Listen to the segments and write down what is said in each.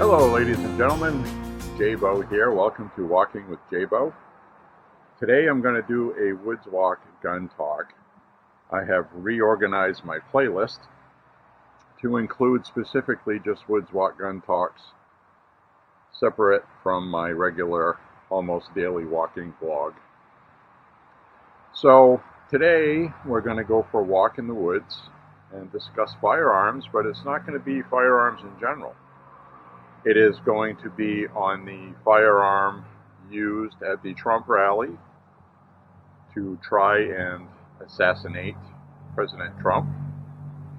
Hello ladies and gentlemen, J-Bo here. Welcome to Walking with J-Bo. Today I'm going to do a Woods Walk gun talk. I have reorganized my playlist to include specifically just Woods Walk gun talks, separate from my regular, almost daily walking vlog. So today we're going to go for a walk in the woods and discuss firearms, but it's not going to be firearms in general. It is going to be on the firearm used at the Trump rally to try and assassinate President Trump,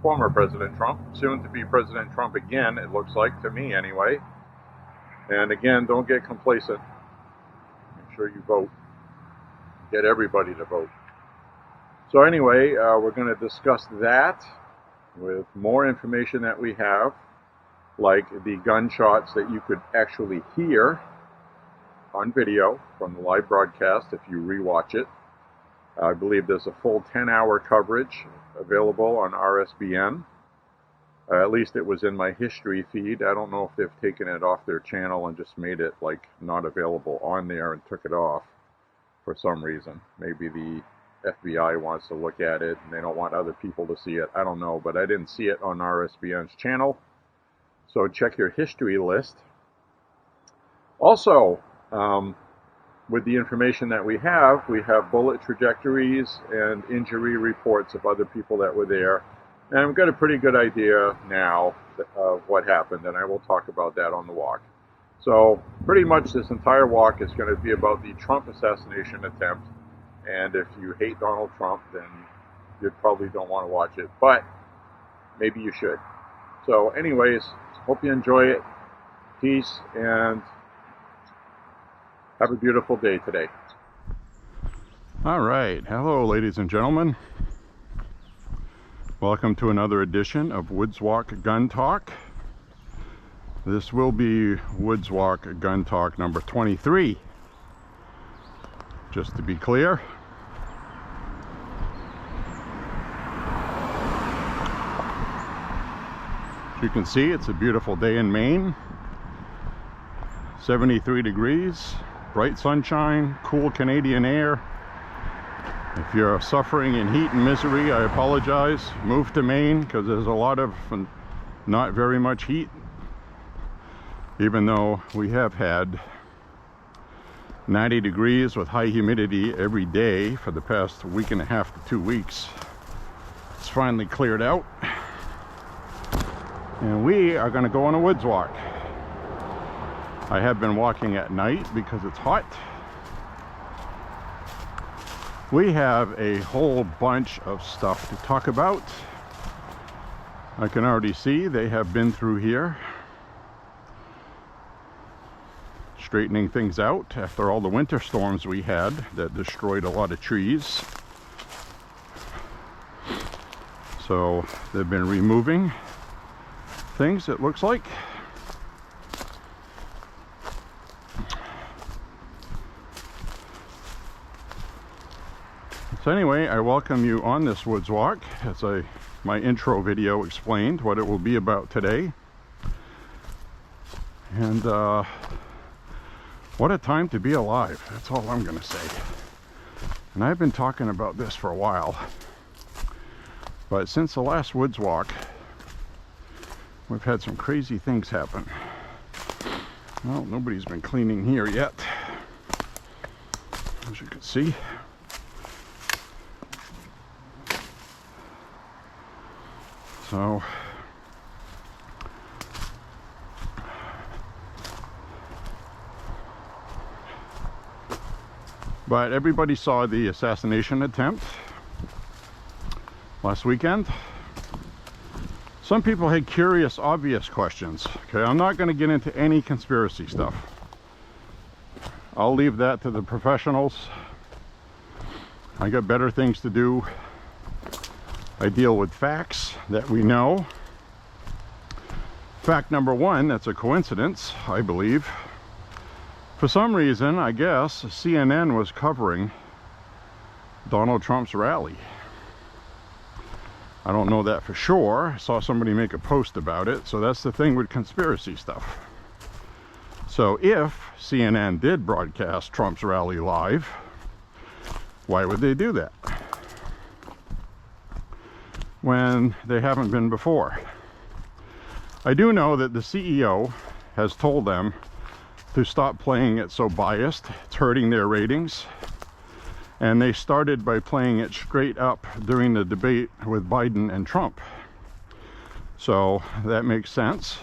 former President Trump, soon to be President Trump again, it looks like, to me anyway. And again, don't get complacent. Make sure you vote. Get everybody to vote. So anyway, we're going to discuss that with more information that we have, like the gunshots that you could actually hear on video from the live broadcast if you rewatch it. I believe there's a full 10-hour coverage available on RSBN. At least it was in my history feed. I don't know if they've taken it off their channel and just made it like not available on there and took it off for some reason. Maybe the FBI wants to look at it and they don't want other people to see it. I don't know, but I didn't see it on RSBN's channel. So check your history list. Also, with the information that we have bullet trajectories and injury reports of other people that were there. And I've got a pretty good idea now of what happened, and I will talk about that on the walk. So pretty much this entire walk is going to be about the Trump assassination attempt. And if you hate Donald Trump, then you probably don't want to watch it, but maybe you should. So anyways, hope you enjoy it. Peace, and have a beautiful day today. All right. Hello, ladies and gentlemen. Welcome to another edition of Woods Walk Gun Talk. This will be Woods Walk Gun Talk number 23. Just to be clear. As you can see, it's a beautiful day in Maine. 73 degrees, bright sunshine, cool Canadian air. If you're suffering in heat and misery, I apologize. Move to Maine because there's a lot of not very much heat. Even though we have had 90 degrees with high humidity every day for the past week and a half to 2 weeks. It's finally cleared out. And we are going to go on a woods walk. I have been walking at night because it's hot. We have a whole bunch of stuff to talk about. I can already see they have been through here, straightening things out after all the winter storms we had that destroyed a lot of trees. So they've been removing things, it looks like. So anyway, I welcome you on this woods walk. As my intro video explained what it will be about today. And what a time to be alive. That's all I'm going to say. And I've been talking about this for a while. But since the last woods walk, we've had some crazy things happen. Well, nobody's been cleaning here yet, as you can see. So, but everybody saw the assassination attempt last weekend. Some people had curious, obvious questions. Okay, I'm not going to get into any conspiracy stuff. I'll leave that to the professionals. I got better things to do. I deal with facts that we know. Fact number one, that's a coincidence, I believe. For some reason, I guess, CNN was covering Donald Trump's rally. I don't know that for sure. I saw somebody make a post about it. So that's the thing with conspiracy stuff. So if CNN did broadcast Trump's rally live, why would they do that when they haven't been before? I do know that the CEO has told them to stop playing it so biased. It's hurting their ratings. And they started by playing it straight up during the debate with Biden and Trump. So that makes sense.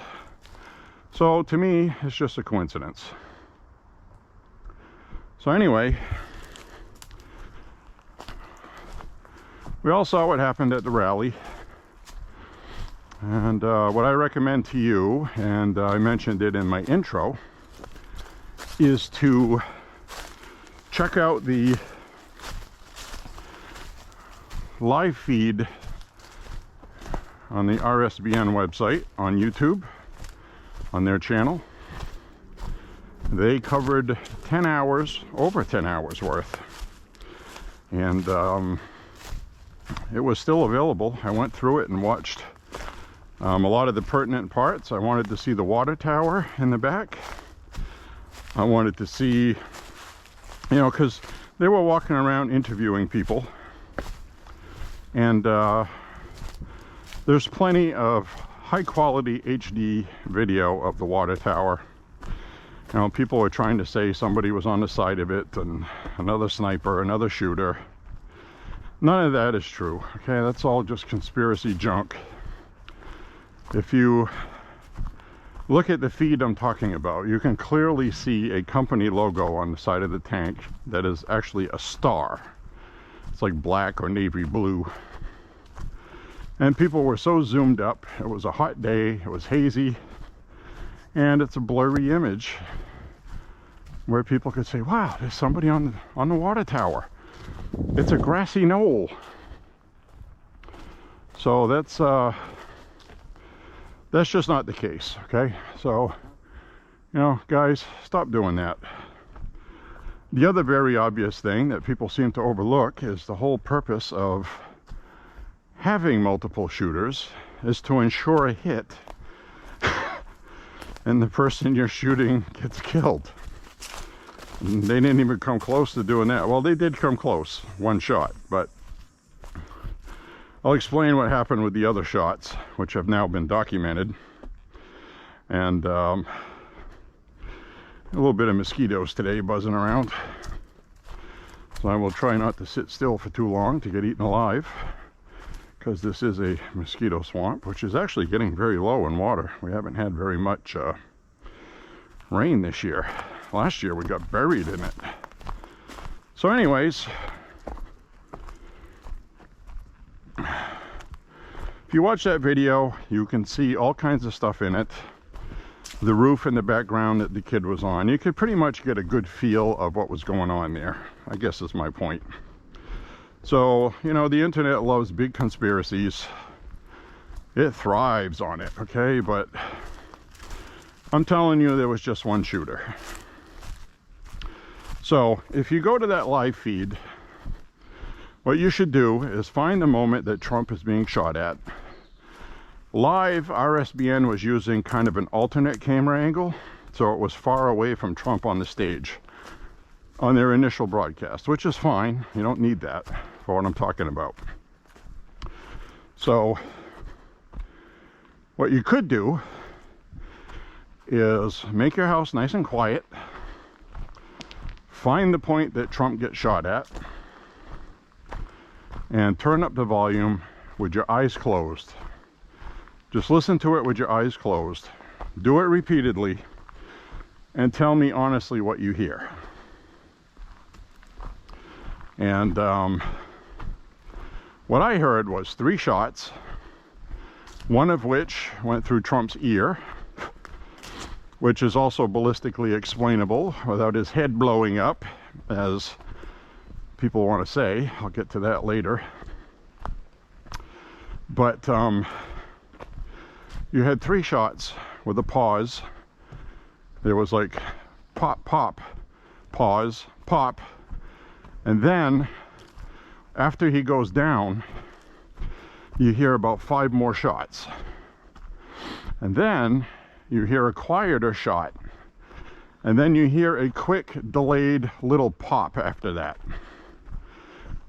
So to me, it's just a coincidence. So anyway, we all saw what happened at the rally. And what I recommend to you, and I mentioned it in my intro, is to check out the live feed on the RSBN website on YouTube, on their channel. They covered 10 hours, over 10 hours worth. And it was still available. I went through it and watched a lot of the pertinent parts. I wanted to see the water tower in the back. I wanted to see, you know, because they were walking around interviewing people. And there's plenty of high quality HD video of the water tower. You know, people were trying to say somebody was on the side of it and another sniper, another shooter. None of that is true, okay? That's all just conspiracy junk. If you look at the feed I'm talking about, you can clearly see a company logo on the side of the tank that is actually a star. It's like black or navy blue. And people were so zoomed up. It was a hot day, it was hazy, and it's a blurry image where people could say, wow, there's somebody on the water tower. It's a grassy knoll. So that's just not the case, okay? So, you know, guys, stop doing that. The other very obvious thing that people seem to overlook is the whole purpose of having multiple shooters is to ensure a hit and the person you're shooting gets killed. And they didn't even come close to doing that. Well, they did come close, one shot, but I'll explain what happened with the other shots, which have now been documented. And a little bit of mosquitoes today buzzing around. So I will try not to sit still for too long to get eaten alive, because this is a mosquito swamp, which is actually getting very low in water. We haven't had very much rain this year. Last year we got buried in it. So anyways, if you watch that video, you can see all kinds of stuff in it. The roof in the background that the kid was on. You could pretty much get a good feel of what was going on there, I guess is my point. So, you know, the internet loves big conspiracies. It thrives on it, okay? But I'm telling you, there was just one shooter. So, if you go to that live feed, what you should do is find the moment that Trump is being shot at. Live, RSBN was using kind of an alternate camera angle, so it was far away from Trump on the stage on their initial broadcast, which is fine. You don't need that for what I'm talking about. So what you could do is make your house nice and quiet, find the point that Trump gets shot at, and turn up the volume with your eyes closed. Just listen to it with your eyes closed. Do it repeatedly and tell me honestly what you hear. And what I heard was 3 shots, one of which went through Trump's ear, which is also ballistically explainable without his head blowing up, as people want to say. I'll get to that later. But you had 3 shots with a pause. There was like pop, pop, pause, pop, and then after he goes down, you hear about 5 more shots. And then you hear a quieter shot And then you hear a quick, delayed little pop after that.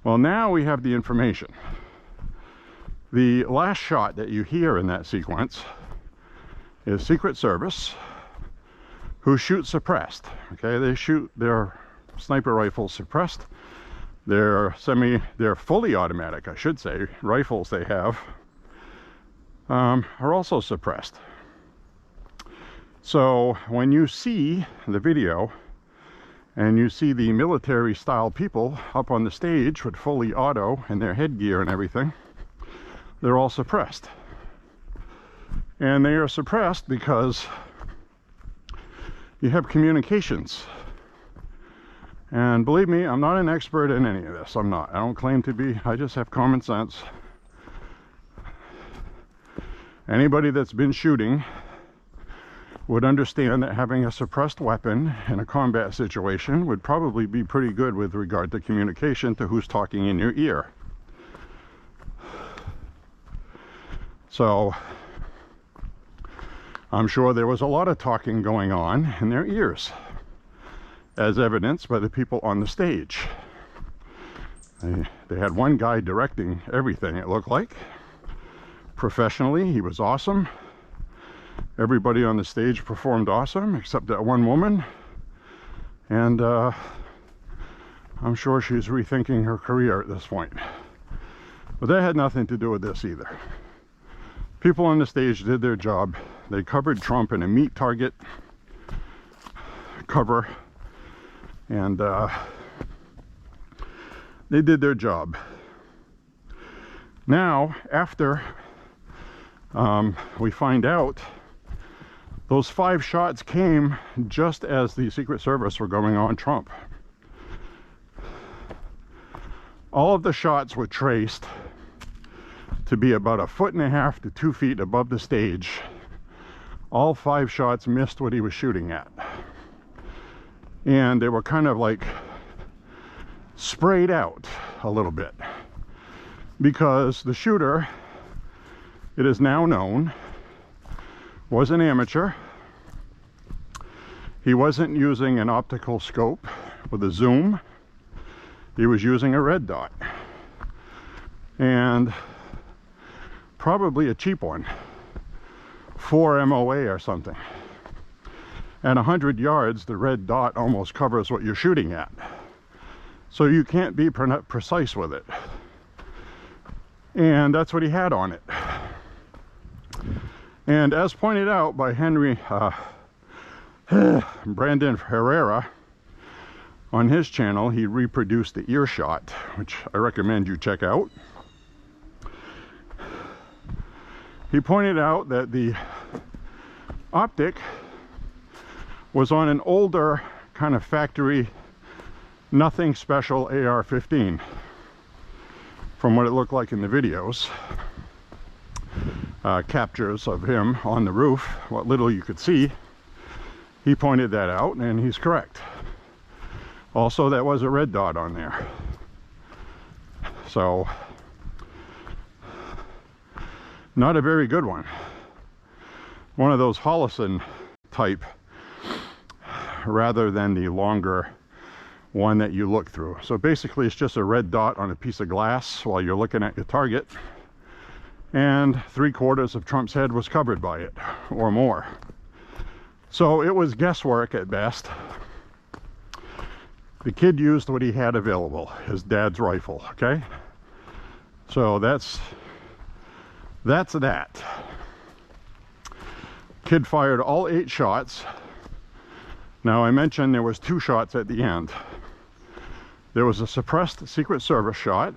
Well, now we have the information. The last shot that you hear in that sequence is Secret Service, who shoot suppressed. Okay, they shoot their sniper rifles suppressed. They're fully automatic, I should say, rifles they have are also suppressed. So when you see the video and you see the military style people up on the stage with fully auto and their headgear and everything, they're all suppressed. And they are suppressed because you have communications. And believe me, I'm not an expert in any of this. I'm not. I don't claim to be. I just have common sense. Anybody that's been shooting would understand that having a suppressed weapon in a combat situation would probably be pretty good with regard to communication to who's talking in your ear. So I'm sure there was a lot of talking going on in their ears, as evidenced by the people on the stage. They had one guy directing everything, it looked like. Professionally, he was awesome. Everybody on the stage performed awesome, except that one woman. And I'm sure she's rethinking her career at this point. But that had nothing to do with this either. People on the stage did their job. They covered Trump in a meat target cover. And they did their job. Now, after we find out, those 5 shots came just as the Secret Service were going on Trump. All of the shots were traced to be about 1.5 to 2 feet above the stage. All 5 shots missed what he was shooting at. And they were kind of like sprayed out a little bit. Because the shooter, it is now known, was an amateur. He wasn't using an optical scope with a zoom. He was using a red dot. And probably a cheap one. 4 MOA or something. At 100 yards, the red dot almost covers what you're shooting at. So you can't be precise with it. And that's what he had on it. And as pointed out by Brandon Herrera on his channel, he reproduced the earshot, which I recommend you check out. He pointed out that the optic was on an older kind of factory, nothing special AR-15 from what it looked like in the videos. Captures of him on the roof, what little you could see. He pointed that out, and he's correct. Also, that was a red dot on there. So, not a very good one. One of those Holosun type, rather than the longer one that you look through. So basically, it's just a red dot on a piece of glass while you're looking at your target. And 3/4 of Trump's head was covered by it, or more. So it was guesswork at best. The kid used what he had available, his dad's rifle, okay? So that's that. Kid fired all 8 shots. Now I mentioned there was 2 shots at the end. There was a suppressed Secret Service shot,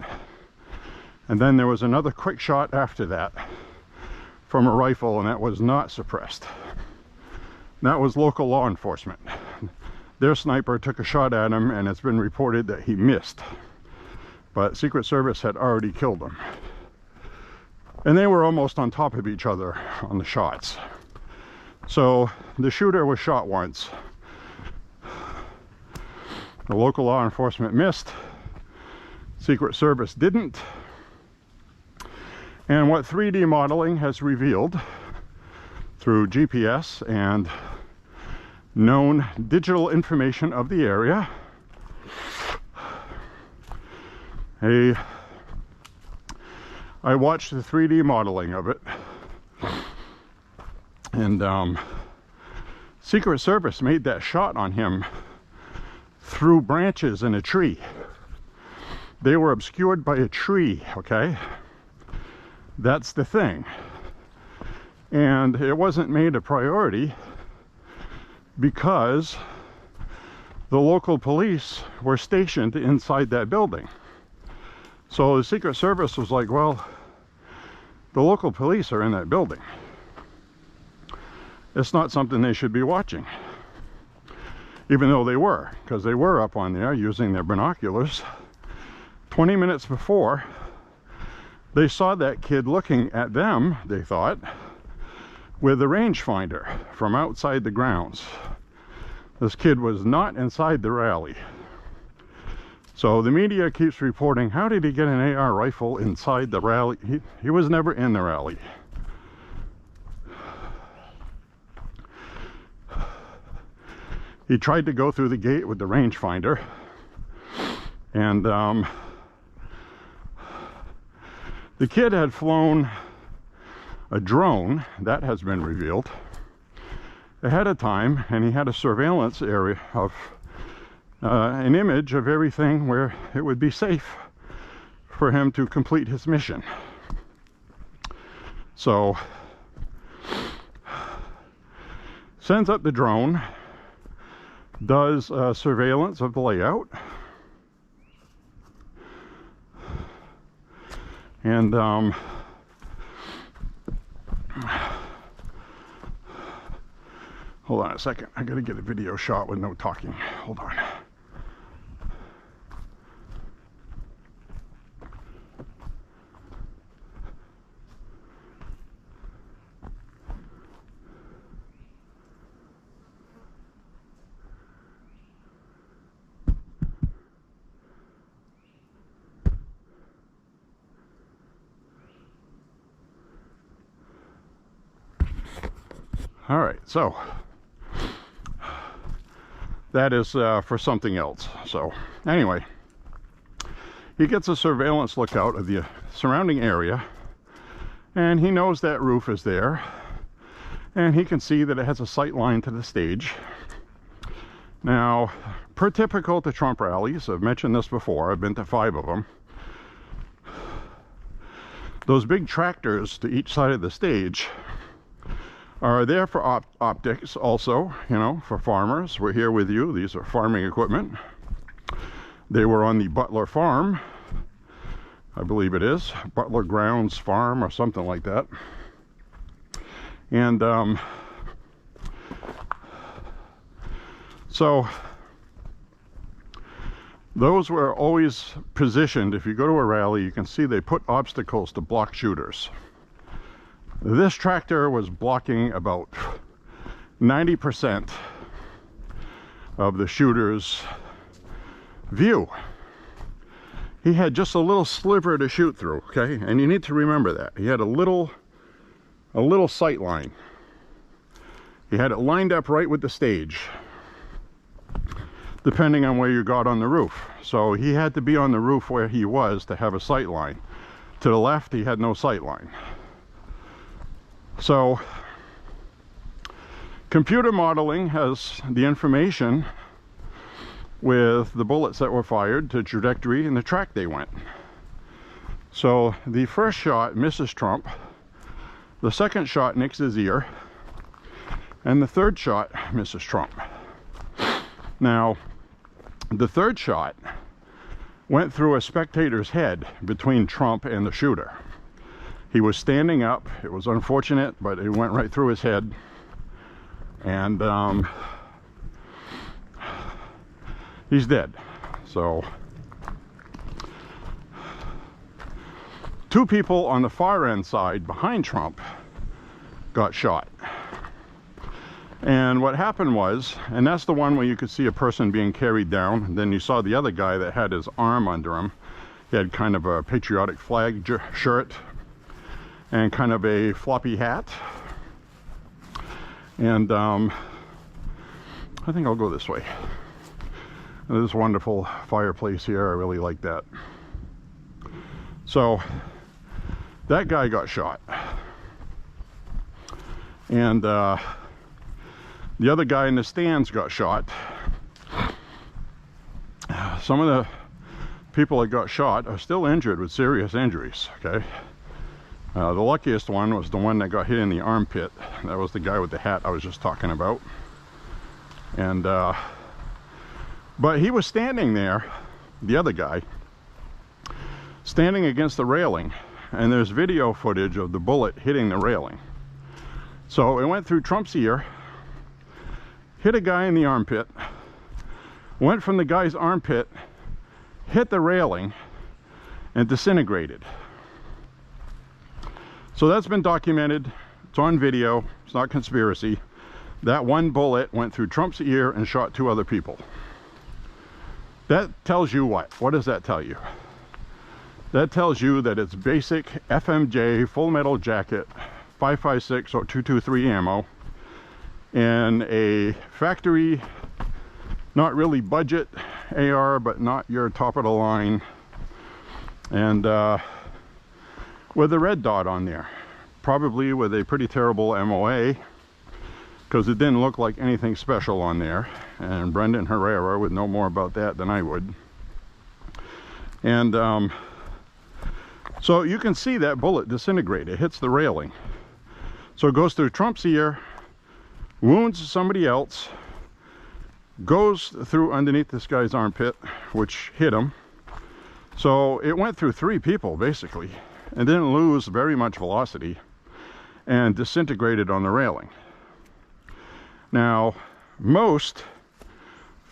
and then there was another quick shot after that from a rifle, and that was not suppressed. That was local law enforcement. Their sniper took a shot at him, and it's been reported that he missed. But Secret Service had already killed him. And they were almost on top of each other on the shots. So the shooter was shot once. The local law enforcement missed. Secret Service didn't. And what 3D modeling has revealed through GPS and known digital information of the area. I watched the 3D modeling of it, and Secret Service made that shot on him through branches in a tree. They were obscured by a tree, okay? That's the thing. And it wasn't made a priority because the local police were stationed inside that building. So the Secret Service was like, well, the local police are in that building. It's not something they should be watching. Even though they were, because they were up on there using their binoculars. 20 minutes before, they saw that kid looking at them, they thought, with a rangefinder from outside the grounds. This kid was not inside the rally. So the media keeps reporting, how did he get an AR rifle inside the rally? He was never in the rally. He tried to go through the gate with the rangefinder, and the kid had flown a drone, that has been revealed, ahead of time, and he had a surveillance area of an image of everything where it would be safe for him to complete his mission. So, sends up the drone, does surveillance of the layout, and hold on a second, I gotta get a video shot with no talking. Hold on. All right, so that is for something else. So anyway, he gets a surveillance lookout of the surrounding area, and he knows that roof is there, and he can see that it has a sight line to the stage. Now, per typical to Trump rallies, I've mentioned this before, I've been to 5 of them, those big tractors to each side of the stage are there for optics also, you know, for farmers. We're here with you. These are farming equipment. They were on the Butler farm, I believe it is, Butler Grounds Farm or something like that. And so those were always positioned. If you go to a rally, you can see they put obstacles to block shooters. This tractor was blocking about 90% of the shooter's view. He had just a little sliver to shoot through, okay? And you need to remember that. He had a little sight line. He had it lined up right with the stage, depending on where you got on the roof. So he had to be on the roof where he was to have a sight line. To the left, he had no sight line. So, computer modeling has the information with the bullets that were fired, the trajectory and the track they went. So, the first shot misses Trump, the second shot nicks his ear, and the third shot misses Trump. Now, the third shot went through a spectator's head between Trump and the shooter. He was standing up. It was unfortunate, but it went right through his head. And he's dead. So 2 people on the far end side behind Trump got shot. And what happened was, and that's the one where you could see a person being carried down, and then you saw the other guy that had his arm under him. He had kind of a patriotic flag shirt and kind of a floppy hat. And I think I'll go this way. This wonderful fireplace here, I really like that. So that guy got shot, and the other guy in the stands got shot. Some of the people that got shot are still injured with serious injuries, okay? The luckiest one was the one that got hit in the armpit. That was the guy with the hat I was just talking about. And but he was standing there, the other guy, standing against the railing, and there's video footage of the bullet hitting the railing. So it went through Trump's ear, hit a guy in the armpit, went from the guy's armpit, hit the railing, and disintegrated. So that's been documented. It's on video. It's not conspiracy. That one bullet went through Trump's ear and shot 2 other people. That tells you what? What does that tell you? That tells you that it's basic FMJ full metal jacket 5.56 or 223 ammo and a factory, not really budget AR, but not your top of the line, and with a red dot on there, probably with a pretty terrible MOA, because it didn't look like anything special on there. And Brendan Herrera would know more about that than I would. And so you can see that bullet disintegrate. It hits the railing, so it goes through Trump's ear, wounds somebody else, goes through underneath this guy's armpit, which hit him. So it went through 3 people basically, and didn't lose very much velocity, and disintegrated on the railing. Now, most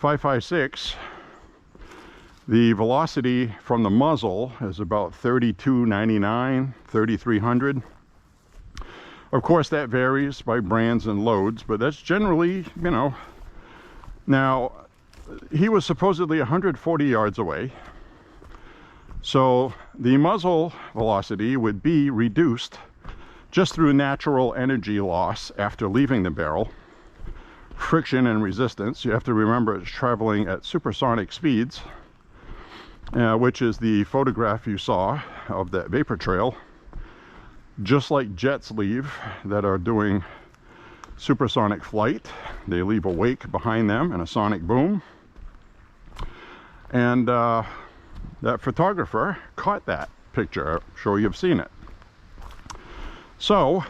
5.56, the velocity from the muzzle is about 3299, 3300. Of course, that varies by brands and loads, but that's generally, you know. Now, he was supposedly 140 yards away, so the muzzle velocity would be reduced just through natural energy loss after leaving the barrel, friction and resistance. You have to remember it's traveling at supersonic speeds, which is the photograph you saw of that vapor trail, just like jets leave that are doing supersonic flight. They leave a wake behind them and a sonic boom, and that photographer caught that picture. I'm sure you've seen it. So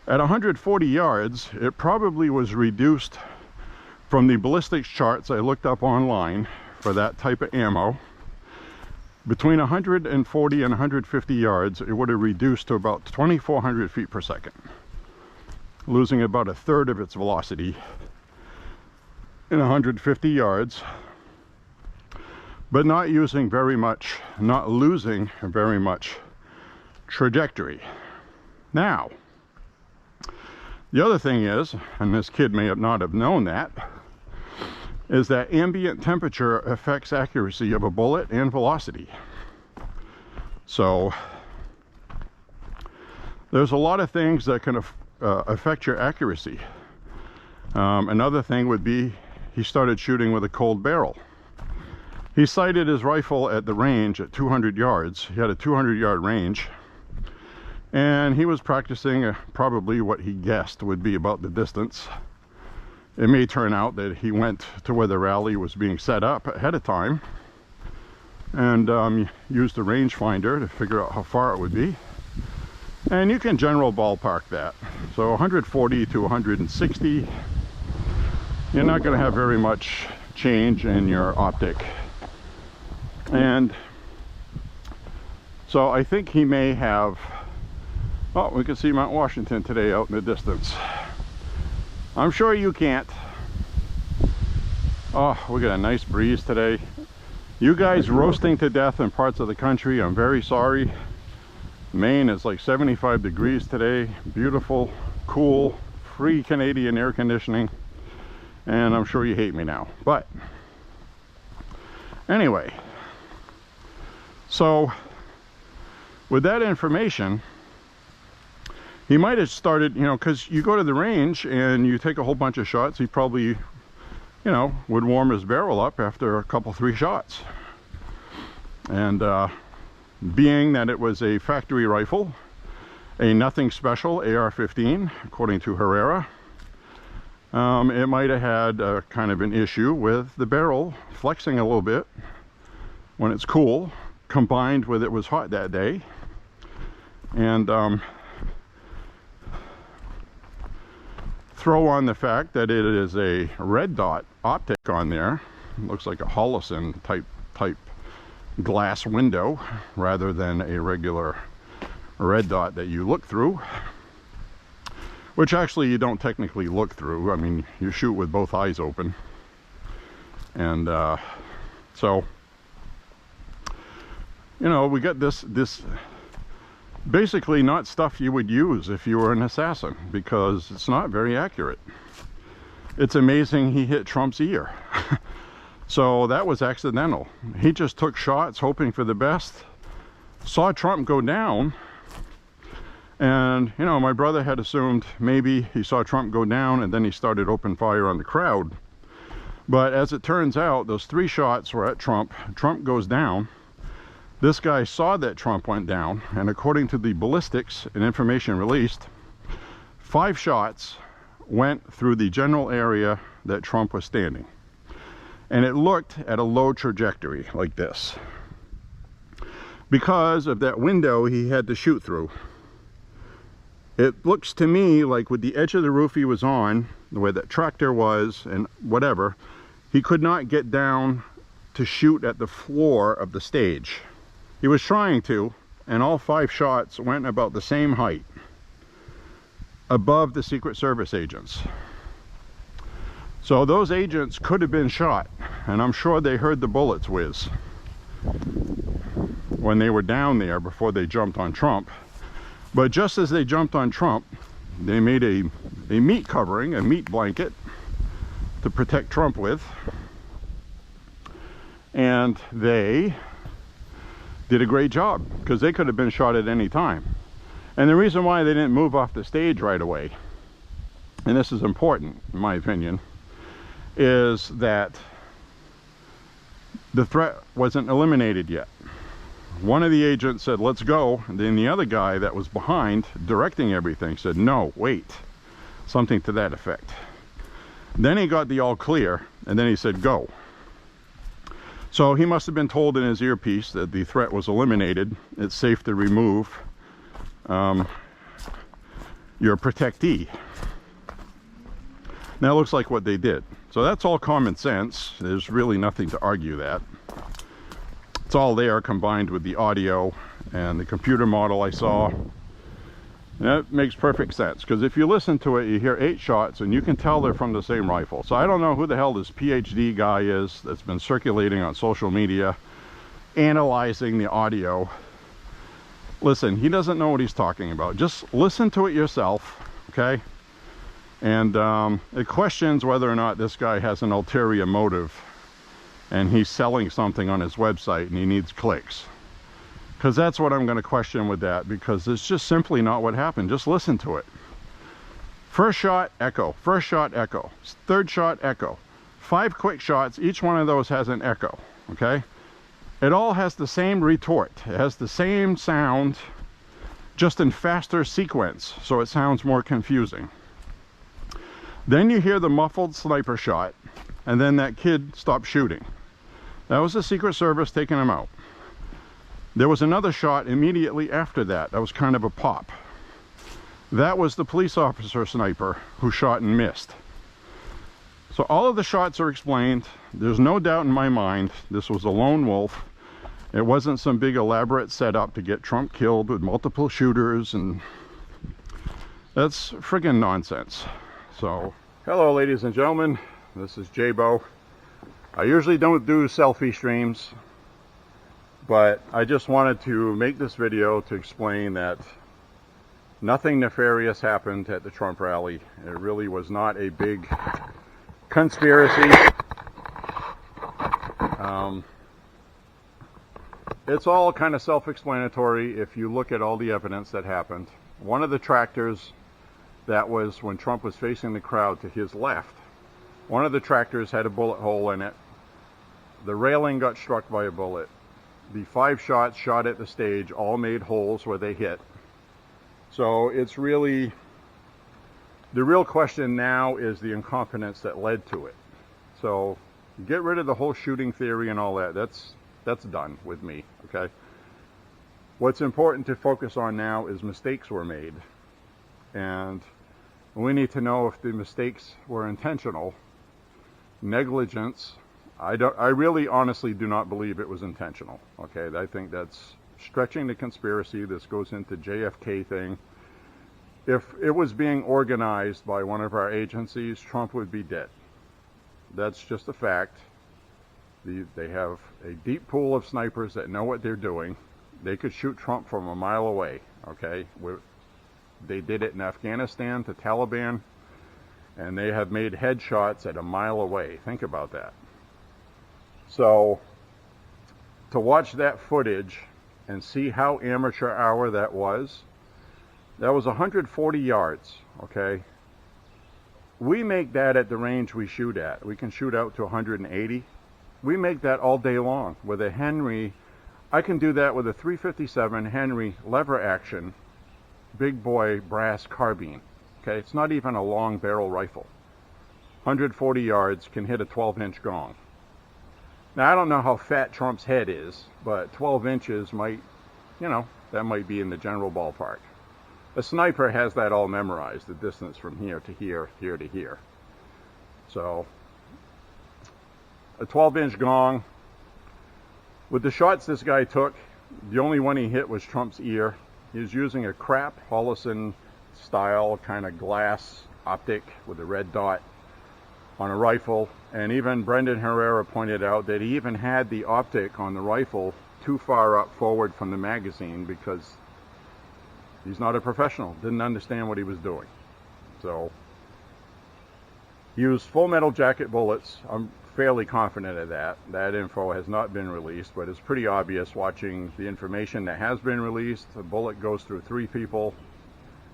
at 140 yards, it probably was reduced from the ballistics charts I looked up online for that type of ammo. Between 140 and 150 yards, it would have reduced to about 2,400 feet per second, losing about 1/3 of its velocity in 150 yards, but not losing very much trajectory. Now, the other thing is, and this kid may not have known that, is that ambient temperature affects accuracy of a bullet and velocity. So there's a lot of things that can affect your accuracy. Another thing would be he started shooting with a cold barrel. He sighted his rifle at the range at 200 yards. He had a 200-yard range, and he was practicing probably what he guessed would be about the distance. It may turn out that he went to where the rally was being set up ahead of time and used a rangefinder to figure out how far it would be. And you can general ballpark that. So 140 to 160, you're not going to have very much change in your optic. And so I think he may have, oh, we can see Mount Washington today out in the distance. I'm sure you can't. Oh, we got a nice breeze today. You guys roasting to death in parts of the country, I'm very sorry. Maine is like 75 degrees today. Beautiful, cool, free Canadian air conditioning. And I'm sure you hate me now. But anyway, so with that information, He might have started, you know, because you go to the range and you take a whole bunch of shots, he probably, you know, would warm his barrel up after a couple, 3 shots. And being that it was a factory rifle, a nothing special AR-15, according to Herrera, it might have had a kind of an issue with the barrel flexing a little bit when it's cool, combined with it was hot that day. And throw on the fact that it is a red dot optic on there. It looks like a Holosun type glass window rather than a regular red dot that you look through, which actually you don't technically look through. I mean, you shoot with both eyes open. And so, you know, we got this basically not stuff you would use if you were an assassin, because it's not very accurate. It's amazing he hit Trump's ear. So that was accidental. He just took shots hoping for the best, saw Trump go down, and, you know, my brother had assumed maybe he saw Trump go down and then he started open fire on the crowd. But as it turns out, those 3 shots were at Trump. Trump goes down. This guy saw that Trump went down, and according to the ballistics and information released, 5 shots went through the general area that Trump was standing. And it looked at a low trajectory like this, because of that window he had to shoot through. It looks to me like with the edge of the roof he was on, the way that tractor was and whatever, he could not get down to shoot at the floor of the stage. He was trying to, and all 5 shots went about the same height, above the Secret Service agents. So those agents could have been shot, and I'm sure they heard the bullets whiz when they were down there before they jumped on Trump. But just as they jumped on Trump, they made a meat covering, a meat blanket to protect Trump with, and they did a great job, because they could have been shot at any time. And the reason why they didn't move off the stage right away, and this is important in my opinion, is that the threat wasn't eliminated yet. One of the agents said, let's go, and then the other guy that was behind directing everything said, no, wait, something to that effect. Then he got the all clear, and then he said, go. So he must have been told in his earpiece that the threat was eliminated. It's safe to remove your protectee. Now it looks like what they did. So that's all common sense. There's really nothing to argue that. It's all there, combined with the audio and the computer model I saw. And that makes perfect sense, because if you listen to it, you hear 8 shots and you can tell they're from the same rifle. So I don't know who the hell this PhD guy is that's been circulating on social media analyzing the audio. Listen, he doesn't know what he's talking about. Just listen to it yourself, okay? And it questions whether or not this guy has an ulterior motive and he's selling something on his website and he needs clicks. Because that's what I'm going to question with that, because it's just simply not what happened. Just listen to it. First shot, echo. First shot, echo. Third shot, echo. 5 quick shots. Each one of those has an echo, okay? It all has the same retort. It has the same sound, just in faster sequence, so it sounds more confusing. Then you hear the muffled sniper shot, and then that kid stopped shooting. That was the Secret Service taking him out. There was another shot immediately after that. That was kind of a pop. That was the police officer sniper who shot and missed. So all of the shots are explained. There's no doubt in my mind this was a lone wolf. It wasn't some big elaborate setup to get Trump killed with multiple shooters, and that's friggin' nonsense. So, hello ladies and gentlemen, this is J-Bo. I usually don't do selfie streams, but I just wanted to make this video to explain that nothing nefarious happened at the Trump rally. It really was not a big conspiracy. It's all kind of self-explanatory if you look at all the evidence that happened. one of the tractors that was when Trump was facing the crowd to his left, one of the tractors had a bullet hole in it. The railing got struck by a bullet. The 5 shots shot at the stage all made holes where they hit. So it's really, the real question now is the incompetence that led to it. So get rid of the whole shooting theory and all that. That's done with me, okay? What's important to focus on now is mistakes were made. And we need to know if the mistakes were intentional. Negligence, I really honestly do not believe it was intentional, okay? I think that's stretching the conspiracy. This goes into JFK thing. If it was being organized by one of our agencies, Trump would be dead. That's just a fact. They have a deep pool of snipers that know what they're doing. They could shoot Trump from a mile away, okay? They did it in Afghanistan to Taliban, and they have made headshots at a mile away. Think about that. So, to watch that footage and see how amateur hour that was 140 yards, okay? We make that at the range we shoot at. We can shoot out to 180. We make that all day long with a Henry. I can do that with a .357 Henry lever action, big boy brass carbine. Okay, it's not even a long barrel rifle. 140 yards can hit a 12-inch gong. Now, I don't know how fat Trump's head is, but 12 inches might, that might be in the general ballpark. A sniper has that all memorized, the distance from here to here, here to here. So, a 12-inch gong. With the shots this guy took, the only one he hit was Trump's ear. He was using a crap Hollison style kind of glass optic with a red dot on a rifle. And even Brendan Herrera pointed out that he even had the optic on the rifle too far up forward from the magazine because he's not a professional, didn't understand what he was doing. So, he used full metal jacket bullets. I'm fairly confident of that. That info has not been released, but it's pretty obvious watching the information that has been released. The bullet goes through 3 people.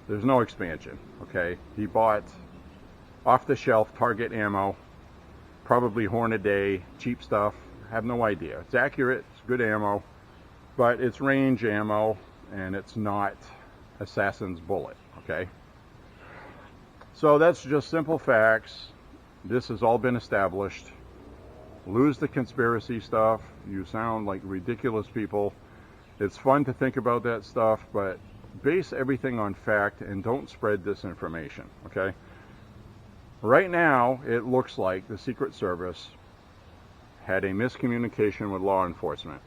There's no expansion, okay? He bought off-the-shelf target ammo, probably Hornaday, cheap stuff. Have no idea. It's accurate, it's good ammo, but it's range ammo, and it's not Assassin's bullet, okay? So that's just simple facts. This has all been established. Lose the conspiracy stuff. You sound like ridiculous people. It's fun to think about that stuff, but base everything on fact and don't spread disinformation, okay? Right now, it looks like the Secret Service had a miscommunication with law enforcement.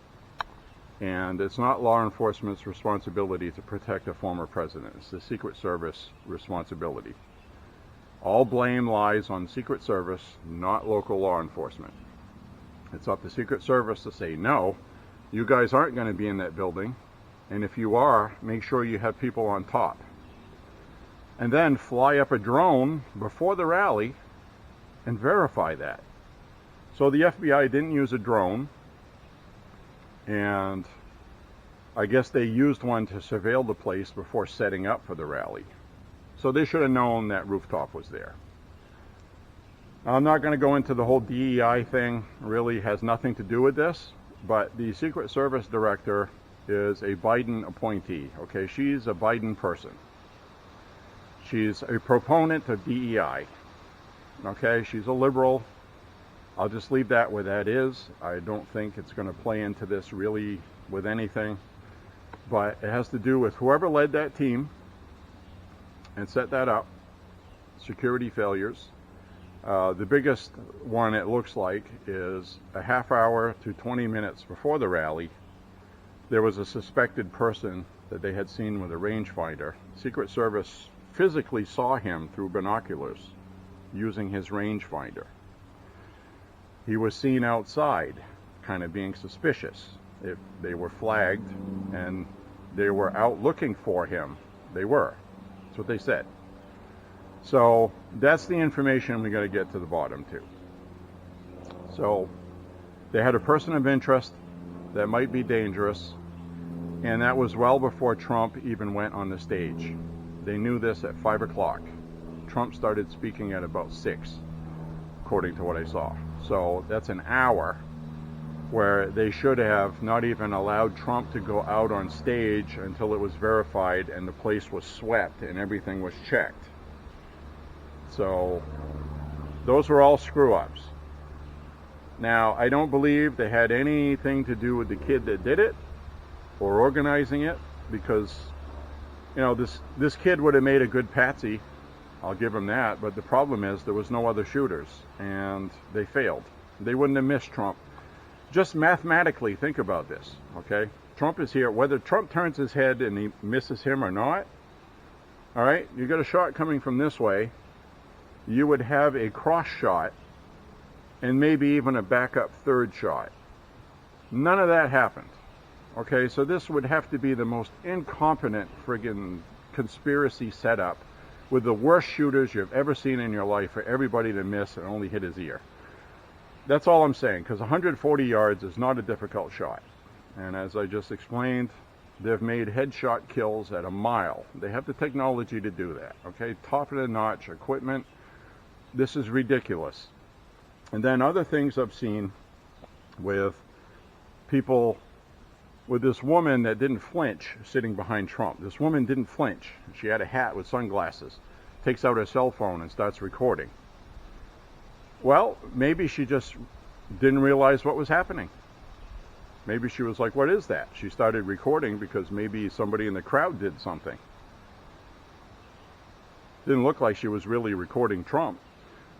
And it's not law enforcement's responsibility to protect a former president. It's the Secret Service responsibility. All blame lies on Secret Service, not local law enforcement. It's up to Secret Service to say, no, you guys aren't going to be in that building. And if you are, make sure you have people on top. And then fly up a drone before the rally and verify that. So the FBI didn't use a drone. And I guess they used one to surveil the place before setting up for the rally. So they should have known that rooftop was there. Now, I'm not going to go into the whole DEI thing. It really has nothing to do with this. But the Secret Service director is a Biden appointee. Okay, she's a Biden person. She's a proponent of DEI. Okay, she's a liberal. I'll just leave that where that is. I don't think it's going to play into this really with anything. But it has to do with whoever led that team and set that up. Security failures. The biggest one, it looks like, is a half hour to 20 minutes before the rally. There was a suspected person that they had seen with a rangefinder. Secret Service physically saw him through binoculars using his rangefinder. He was seen outside, kind of being suspicious. They were flagged, and they were out looking for him. They were. That's what they said. So that's the information we got to get to the bottom to. So they had a person of interest that might be dangerous, And that was well before Trump even went on the stage. They knew this at 5 o'clock. Trump started speaking at about 6, according to what I saw. So that's an hour where they should have not even allowed Trump to go out on stage until it was verified and the place was swept and everything was checked. So those were all screw-ups. Now, I don't believe they had anything to do with the kid that did it or organizing it, because, you know, this kid would have made a good patsy. I'll give him that. But the problem is there was no other shooters, and they failed. They wouldn't have missed Trump. Just mathematically think about this, okay? Trump is here. Whether Trump turns his head and he misses him or not, all right, you got a shot coming from this way. You would have a cross shot and maybe even a backup third shot. None of that happened. Okay, so this would have to be the most incompetent friggin' conspiracy setup with the worst shooters you've ever seen in your life for everybody to miss and only hit his ear. That's all I'm saying, because 140 yards is not a difficult shot. And as I just explained, they've made headshot kills at a mile. They have the technology to do that, okay? Top of the notch equipment. This is ridiculous. And then other things I've seen with people, with this woman that didn't flinch sitting behind Trump. This woman didn't flinch. She had a hat with sunglasses, takes out her cell phone and starts recording. Well, maybe she just didn't realize what was happening. Maybe she was like, what is that? She started recording because maybe somebody in the crowd did something. Didn't look like she was really recording Trump.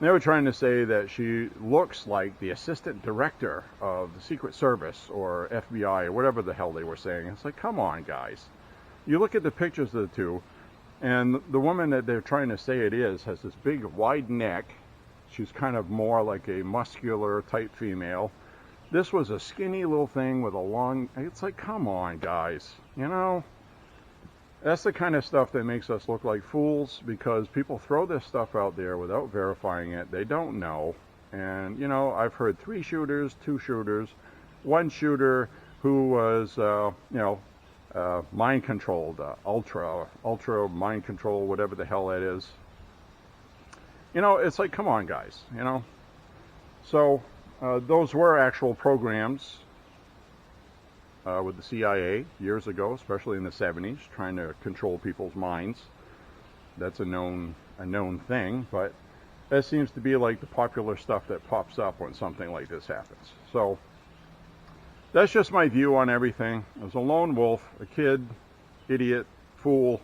They were trying to say that she looks like the assistant director of the Secret Service or FBI or whatever the hell they were saying. It's like, come on, guys. You look at the pictures of the two, and the woman that they're trying to say it is has this big, wide neck. She's kind of more like a muscular type female. This was a skinny little thing with a long... It's like, come on, guys. You know? That's the kind of stuff that makes us look like fools, because people throw this stuff out there without verifying it. They don't know. And, you know, I've heard 3 shooters, 2 shooters, 1 shooter who was, mind controlled, ultra mind control, whatever the hell that is. You know, it's like, come on, guys, you know. So those were actual programs with the CIA years ago, especially in the 70s, trying to control people's minds. That's a known thing, but that seems to be like the popular stuff that pops up when something like this happens. So that's just my view on everything. It was a lone wolf, a kid, idiot, fool,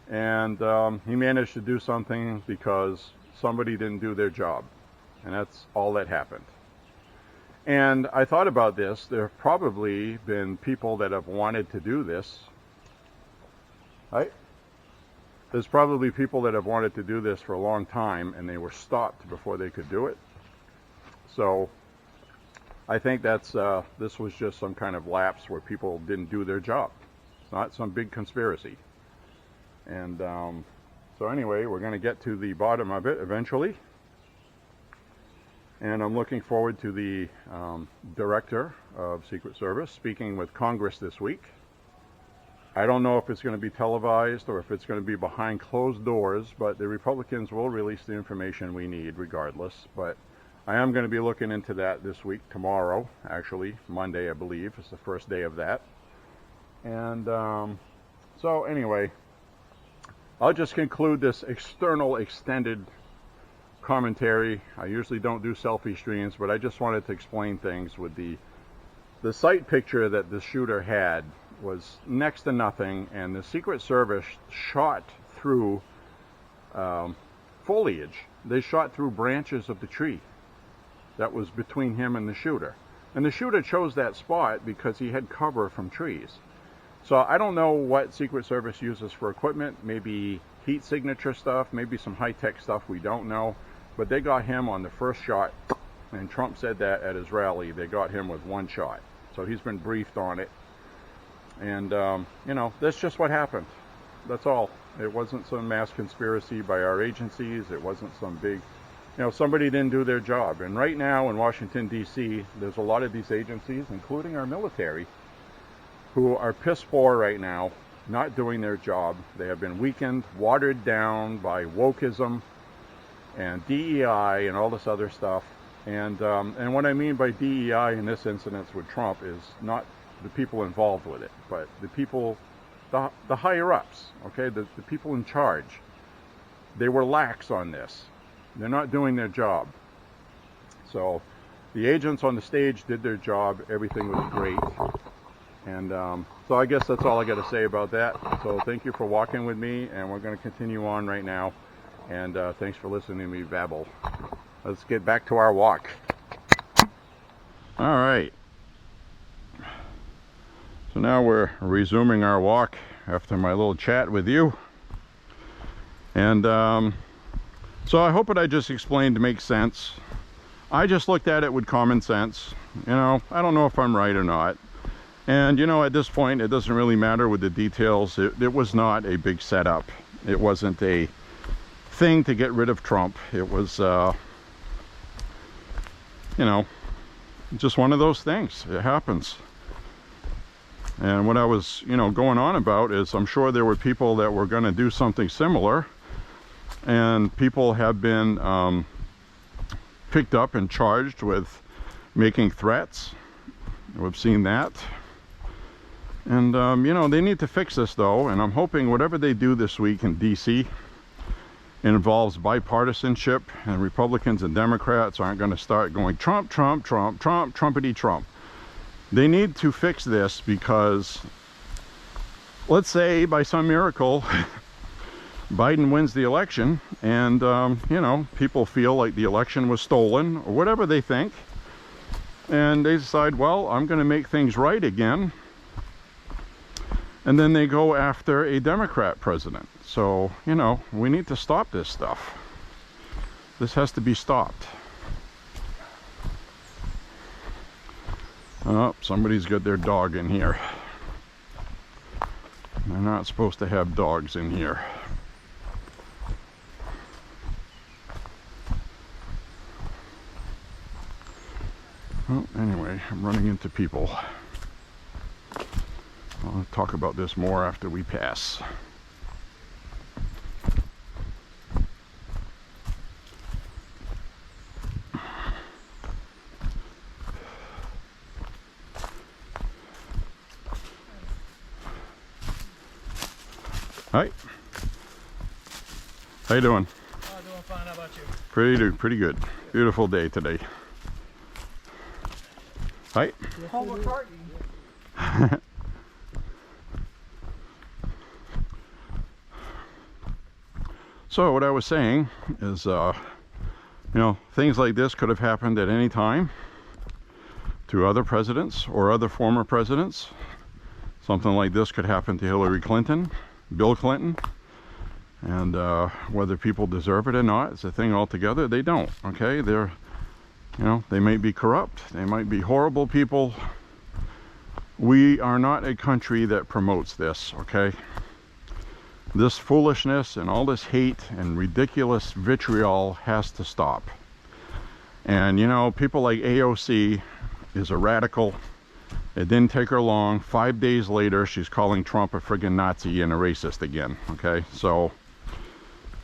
and he managed to do something because somebody didn't do their job, and that's all that happened. And I thought about this. There have probably been people that have wanted to do this. Right? There's probably people that have wanted to do this for a long time, and they were stopped before they could do it. So I think that's this was just some kind of lapse where people didn't do their job. It's not some big conspiracy. And so anyway, we're going to get to the bottom of it eventually. And I'm looking forward to the director of Secret Service speaking with Congress this week. I don't know if it's going to be televised or if it's going to be behind closed doors, but the Republicans will release the information we need regardless. But I am going to be looking into that this week, tomorrow, actually, Monday, I believe, is the first day of that. And so anyway, I'll just conclude this extended commentary. I usually don't do selfie streams, but I just wanted to explain things with the sight picture that the shooter had was next to nothing, and the Secret Service shot through foliage. They shot through branches of the tree that was between him and the shooter. And the shooter chose that spot because he had cover from trees. So I don't know what Secret Service uses for equipment, maybe heat signature stuff, maybe some high-tech stuff we don't know. But they got him on the first shot, and Trump said that at his rally. They got him with 1 shot. So he's been briefed on it. And, you know, that's just what happened. That's all. It wasn't some mass conspiracy by our agencies. It wasn't some big, you know, somebody didn't do their job. And right now in Washington, D.C., there's a lot of these agencies, including our military, who are piss poor right now, not doing their job. They have been weakened, watered down by wokeism and DEI and all this other stuff. And what I mean by DEI in this incident with Trump is not the people involved with it, but the people, the higher ups, okay, the people in charge. They were lax on this. They're not doing their job. So the agents on the stage did their job. Everything was great. And so I guess that's all I got to say about that. So thank you for walking with me, and we're going to continue on right now. And thanks for listening to me babble. Let's get back to our walk. All right. So now we're resuming our walk after my little chat with you. And so I hope what I just explained makes sense. I just looked at it with common sense. You know, I don't know if I'm right or not. And, you know, at this point, it doesn't really matter with the details. It was not a big setup. It wasn't a thing to get rid of Trump. It was, you know, just one of those things. It happens. And what I was, you know, going on about is I'm sure there were people that were going to do something similar. And people have been picked up and charged with making threats. We've seen that. And, you know, they need to fix this, though, and I'm hoping whatever they do this week in D.C. involves bipartisanship, and Republicans and Democrats aren't going to start going Trump, Trump, Trump, Trump, Trumpity Trump. They need to fix this because, let's say, by some miracle, Biden wins the election, and, you know, people feel like the election was stolen, or whatever they think, and they decide, well, I'm going to make things right again. And then they go after a Democrat president. So, you know, we need to stop this stuff. This has to be stopped. Oh, somebody's got their dog in here. They're not supposed to have dogs in here. Well, anyway, I'm running into people. I'll talk about this more after we pass. Hi. How you doing? Doing fine. How about you? Pretty good. Beautiful day today. Hi. Paul McCartney. So what I was saying is, you know, things like this could have happened at any time to other presidents or other former presidents. Something like this could happen to Hillary Clinton, Bill Clinton, and whether people deserve it or not, it's a thing altogether. They don't, okay? They're, you know, they may be corrupt, they might be horrible people. We are not a country that promotes this, okay? This foolishness and all this hate and ridiculous vitriol has to stop. And, you know, people like AOC is a radical. It didn't take her long. 5 days later, she's calling Trump a friggin' Nazi and a racist again, okay? So,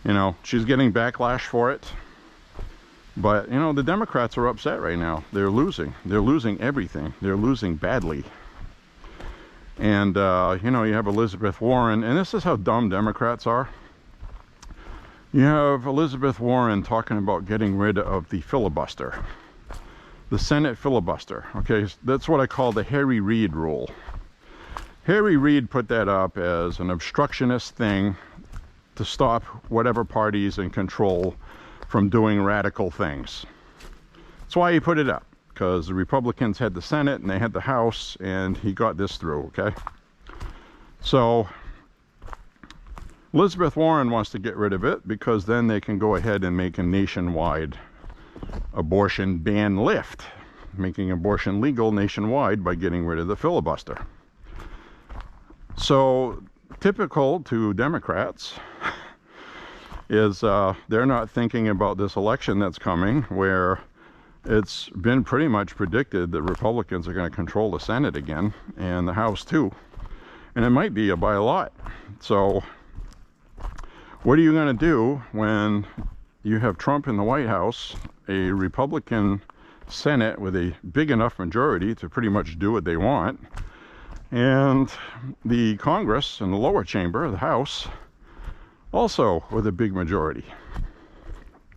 you know, she's getting backlash for it. But, you know, the Democrats are upset right now. They're losing. They're losing everything. They're losing badly. And, you know, you have Elizabeth Warren, and this is how dumb Democrats are. You have Elizabeth Warren talking about getting rid of the filibuster. The Senate filibuster, okay? That's what I call the Harry Reid rule. Harry Reid put that up as an obstructionist thing to stop whatever party's in control from doing radical things. That's why he put it up. Because the Republicans had the Senate and they had the House, and he got this through, okay? So Elizabeth Warren wants to get rid of it because then they can go ahead and make a nationwide abortion ban lift, making abortion legal nationwide by getting rid of the filibuster. So typical to Democrats is they're not thinking about this election that's coming, where it's been pretty much predicted that Republicans are going to control the Senate again, and the House too. And it might be by a lot. So what are you going to do when you have Trump in the White House, a Republican Senate with a big enough majority to pretty much do what they want, and the Congress in the lower chamber, the House, also with a big majority?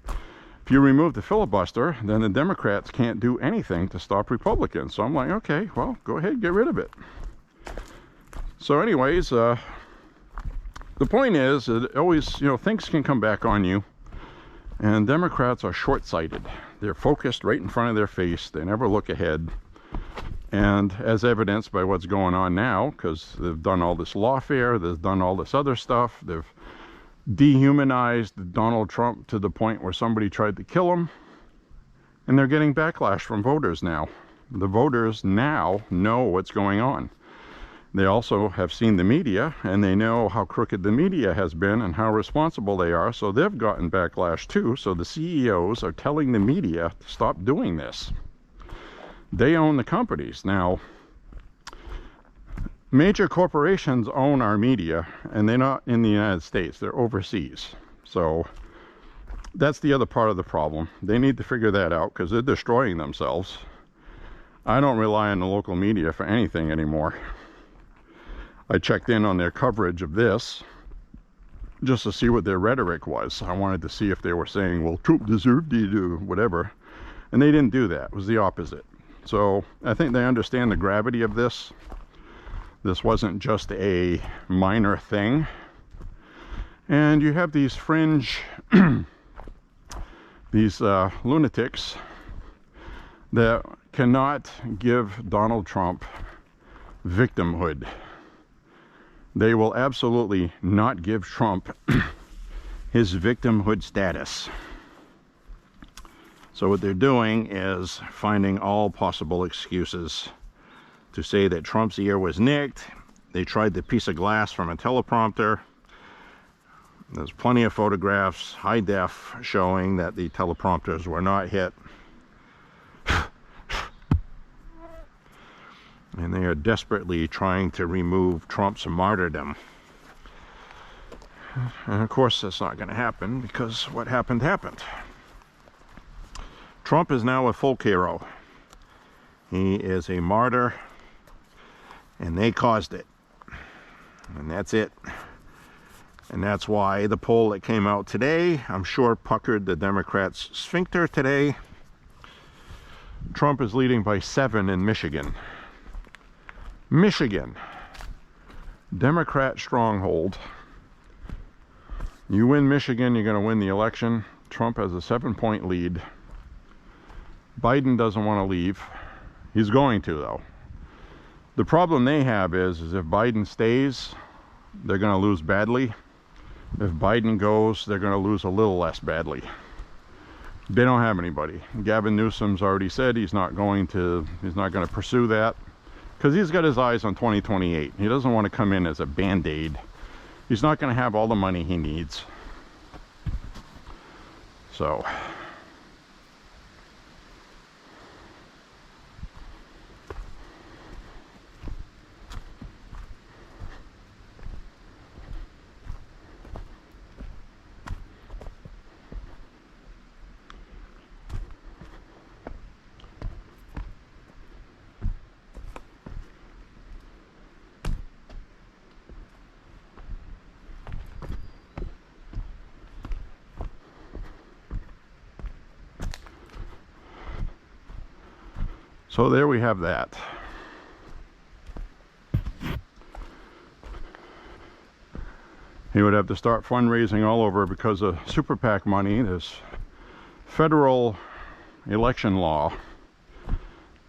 If you remove the filibuster, then the Democrats can't do anything to stop Republicans. So I'm like, okay, well, go ahead, get rid of it. So anyways, the point is, it always, you know, things can come back on you. And Democrats are short-sighted. They're focused right in front of their face. They never look ahead. And as evidenced by what's going on now, because they've done all this lawfare, they've done all this other stuff, they've dehumanized Donald Trump to the point where somebody tried to kill him, and they're getting backlash from voters now. The voters now know what's going on. They also have seen the media, and they know how crooked the media has been and how responsible they are, so they've gotten backlash too. So the CEOs are telling the media to stop doing this. They own the companies. Now, major corporations own our media, and they're not in the United States, they're overseas. So that's the other part of the problem. They need to figure that out, because they're destroying themselves. I don't rely on the local media for anything anymore. I checked in on their coverage of this just to see what their rhetoric was. I wanted to see if they were saying, well, Trump deserved it or whatever, and they didn't do that. It was the opposite. So I think they understand the gravity of this. This wasn't just a minor thing. And you have these fringe, these lunatics that cannot give Donald Trump victimhood. They will absolutely not give Trump his victimhood status. So what they're doing is finding all possible excuses to say that Trump's ear was nicked. They tried the piece of glass from a teleprompter. There's plenty of photographs, high def, showing that the teleprompters were not hit. And they are desperately trying to remove Trump's martyrdom. And of course that's not going to happen, because what happened happened. Trump is now a folk hero. He is a martyr, and they caused it. And that's it. And that's why the poll that came out today, I'm sure, puckered the Democrats' sphincter today. Trump is leading by 7 in Michigan. Michigan, Democrat stronghold. You win Michigan, you're going to win the election. Trump has a 7-point lead. Biden doesn't want to leave. He's going to, though. The problem they have is if Biden stays, they're going to lose badly. If Biden goes, they're going to lose a little less badly. They don't have anybody. Gavin Newsom's already said he's not going to pursue that, because he's got his eyes on 2028. He doesn't want to come in as a band-aid. He's not going to have all the money he needs. So So there we have that. He would have to start fundraising all over because of super PAC money. There's federal election law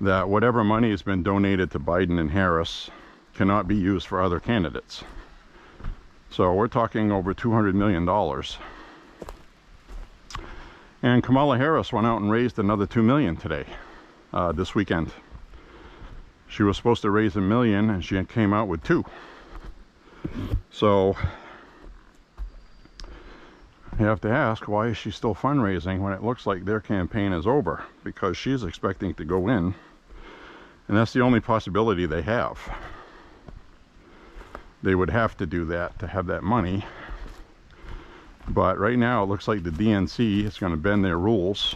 that whatever money has been donated to Biden and Harris cannot be used for other candidates. So we're talking over $200 million. And Kamala Harris went out and raised another $2 million today. This weekend. She was supposed to raise $1 million and she came out with $2 million. So you have to ask, why is she still fundraising when it looks like their campaign is over? Because she's expecting to go in, and that's the only possibility they have. They would have to do that to have that money. But right now it looks like the DNC is going to bend their rules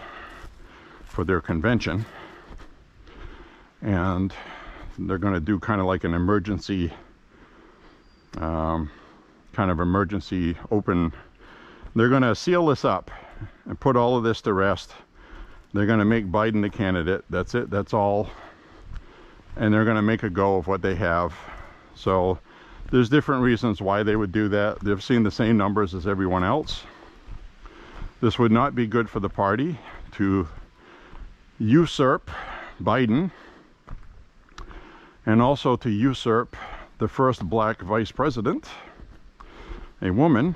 for their convention, and they're going to do kind of like an emergency open. They're going to seal this up and put all of this to rest. They're going to make Biden the candidate. That's it. That's all. And they're going to make a go of what they have. So there's different reasons why they would do that. They've seen the same numbers as everyone else. This would not be good for the party to usurp Biden, and also to usurp the first black vice president, a woman,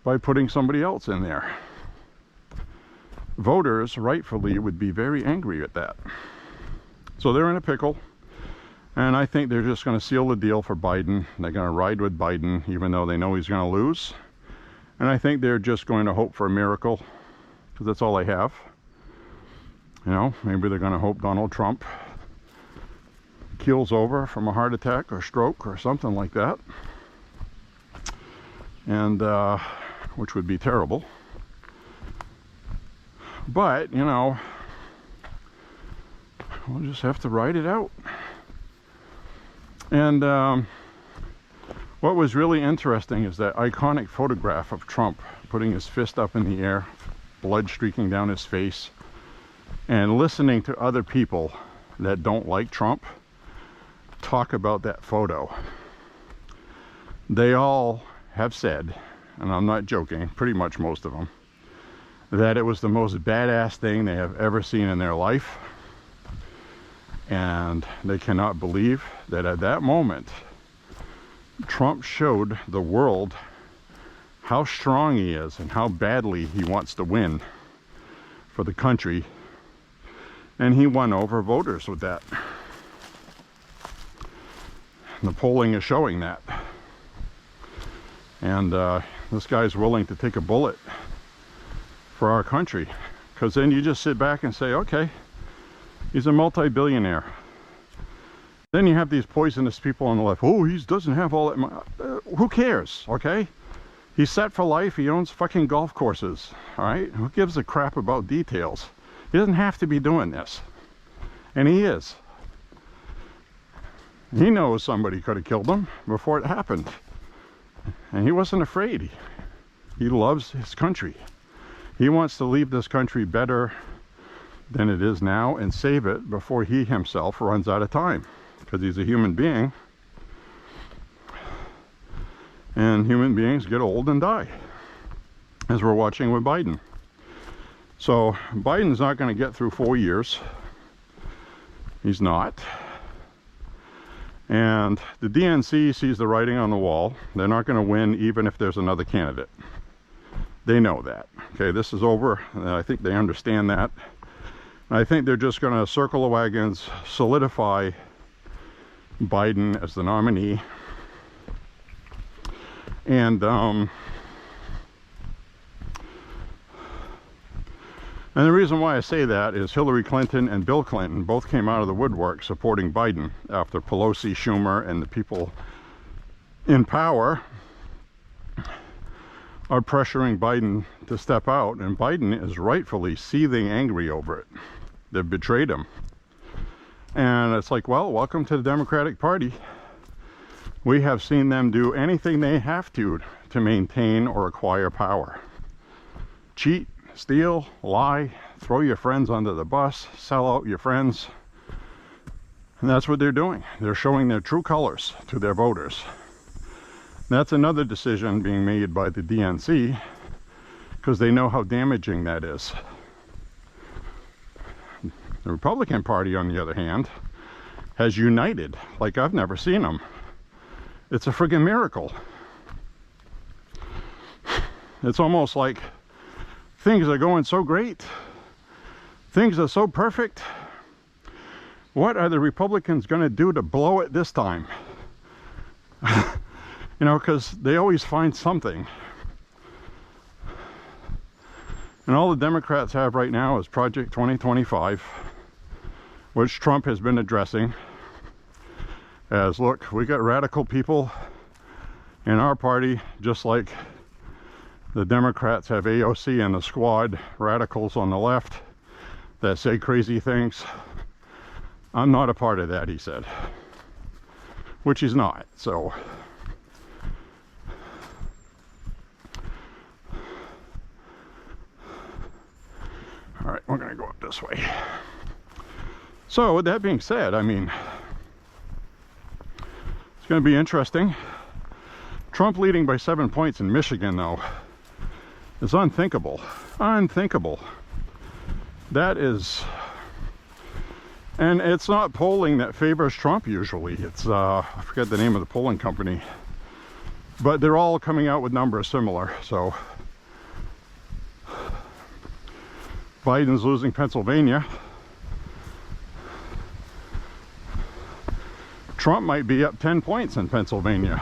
by putting somebody else in there. Voters rightfully would be very angry at that. So they're in a pickle, and I think they're just going to seal the deal for Biden. They're going to ride with Biden even though they know he's going to lose, and I think they're just going to hope for a miracle, because that's all they have. You know, maybe they're going to hope Donald Trump keels over from a heart attack or stroke or something like that, and which would be terrible. But, you know, we'll just have to ride it out. And what was really interesting is that iconic photograph of Trump putting his fist up in the air, blood streaking down his face, and listening to other people that don't like Trump talk about that photo. They all have said, and I'm not joking, pretty much most of them, that it was the most badass thing they have ever seen in their life. And they cannot believe that at that moment, Trump showed the world how strong he is and how badly he wants to win for the country. And he won over voters with that. The polling is showing that. And this guy's willing to take a bullet for our country, because then you just sit back and say, okay, he's a multi-billionaire. Then you have these poisonous people on the left. Oh, he doesn't have all that money. Who cares, okay? He's set for life. He owns fucking golf courses, all right? Who gives a crap about details? He doesn't have to be doing this. And he is. He knows somebody could have killed him before it happened. And he wasn't afraid. He loves his country. He wants to leave this country better than it is now and save it before he himself runs out of time, because he's a human being, and human beings get old and die, as we're watching with Biden. So Biden's not going to get through 4 years. He's not. And the DNC sees the writing on the wall. They're not going to win even if there's another candidate. They know that. Okay, this is over, and I think they understand that. I think they're just going to circle the wagons, solidify Biden as the nominee. And the reason why I say that is Hillary Clinton and Bill Clinton both came out of the woodwork supporting Biden after Pelosi, Schumer, and the people in power are pressuring Biden to step out, and Biden is rightfully seething angry over it. They've betrayed him. And it's like, well, welcome to the Democratic Party. We have seen them do anything they have to maintain or acquire power. Cheat, steal, lie, throw your friends under the bus, sell out your friends. And that's what they're doing. They're showing their true colors to their voters. That's another decision being made by the DNC, because they know how damaging that is. The Republican Party, on the other hand, has united like I've never seen them. It's a friggin' miracle. It's almost like things are going so great. Things are so perfect. What are the Republicans going to do to blow it this time? You know, because they always find something. And all the Democrats have right now is Project 2025, which Trump has been addressing as, look, we got radical people in our party, just like the Democrats have AOC and the squad, radicals on the left that say crazy things. I'm not a part of that, he said. Which he's not, so. All right, we're gonna go up this way. So with that being said, I mean, it's gonna be interesting. Trump leading by 7 points in Michigan, though, is unthinkable. Unthinkable. That is, and it's not polling that favors Trump usually. It's, I forget the name of the polling company, but they're all coming out with numbers similar, so. Biden's losing Pennsylvania. Trump might be up 10 points in Pennsylvania.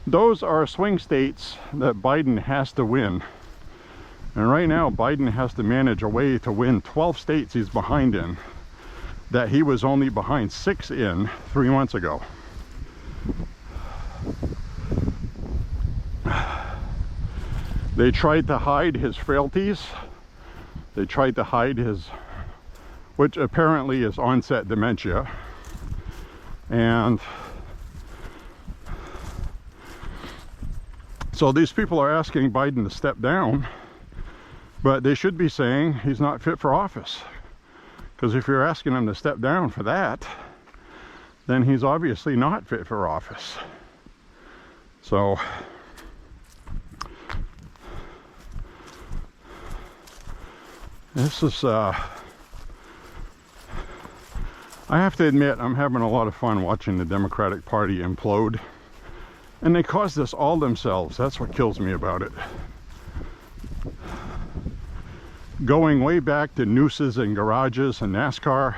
Those are swing states that Biden has to win. And right now, Biden has to manage a way to win 12 states he's behind in, that he was only behind 6 in 3 months ago. They tried to hide his frailties. They tried to hide his, which apparently is onset dementia. And so these people are asking Biden to step down, but they should be saying he's not fit for office. Because if you're asking him to step down for that, then he's obviously not fit for office. So this is, I have to admit, I'm having a lot of fun watching the Democratic Party implode. And they caused this all themselves. That's what kills me about it. Going way back to nooses and garages and NASCAR,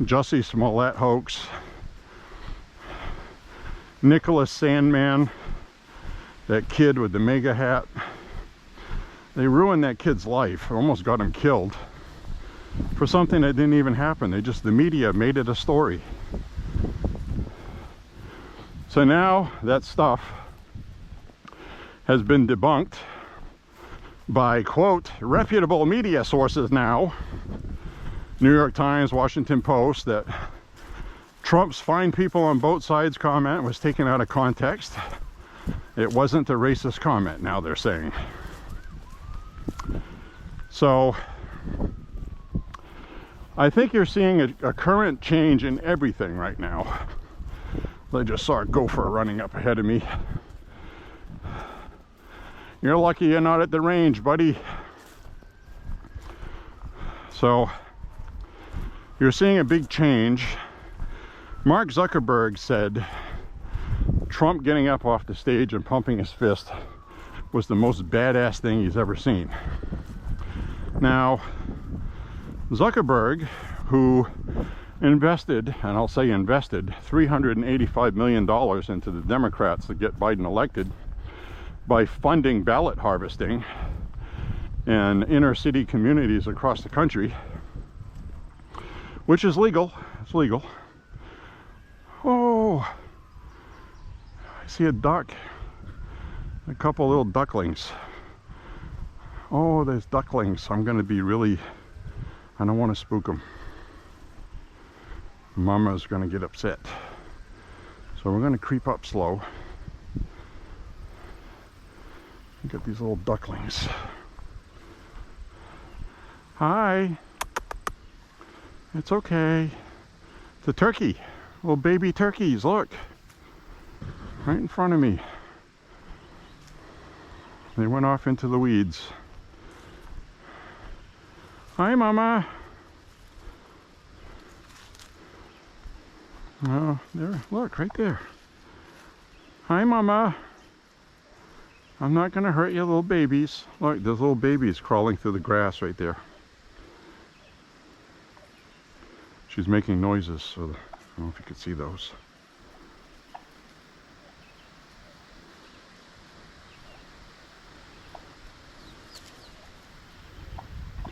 Jussie Smollett hoax, Nicholas Sandman, that kid with the MAGA hat. They ruined that kid's life, almost got him killed for something that didn't even happen. The media made it a story. So now that stuff has been debunked by, quote, reputable media sources now. New York Times, Washington Post, that Trump's "fine people on both sides" comment was taken out of context. It wasn't a racist comment, now they're saying. So I think you're seeing a current change in everything right now. I just saw a gopher running up ahead of me. You're lucky you're not at the range, buddy. So you're seeing a big change. Mark Zuckerberg said Trump getting up off the stage and pumping his fist was the most badass thing he's ever seen. Now, Zuckerberg, who invested, and I'll say invested, $385 million into the Democrats to get Biden elected by funding ballot harvesting in inner city communities across the country, which is legal. It's legal. Oh, I see a duck. A couple little ducklings. Oh, there's ducklings. I'm going to be really, I don't want to spook them. Mama's going to get upset. So we're going to creep up slow. Look at these little ducklings. Hi. It's okay. It's a turkey. Little baby turkeys, look. Right in front of me. They went off into the weeds. Hi, Mama. Oh, there, look, right there. Hi, Mama. I'm not going to hurt you, little babies. Look, there's little babies crawling through the grass right there. She's making noises, so I don't know if you could see those.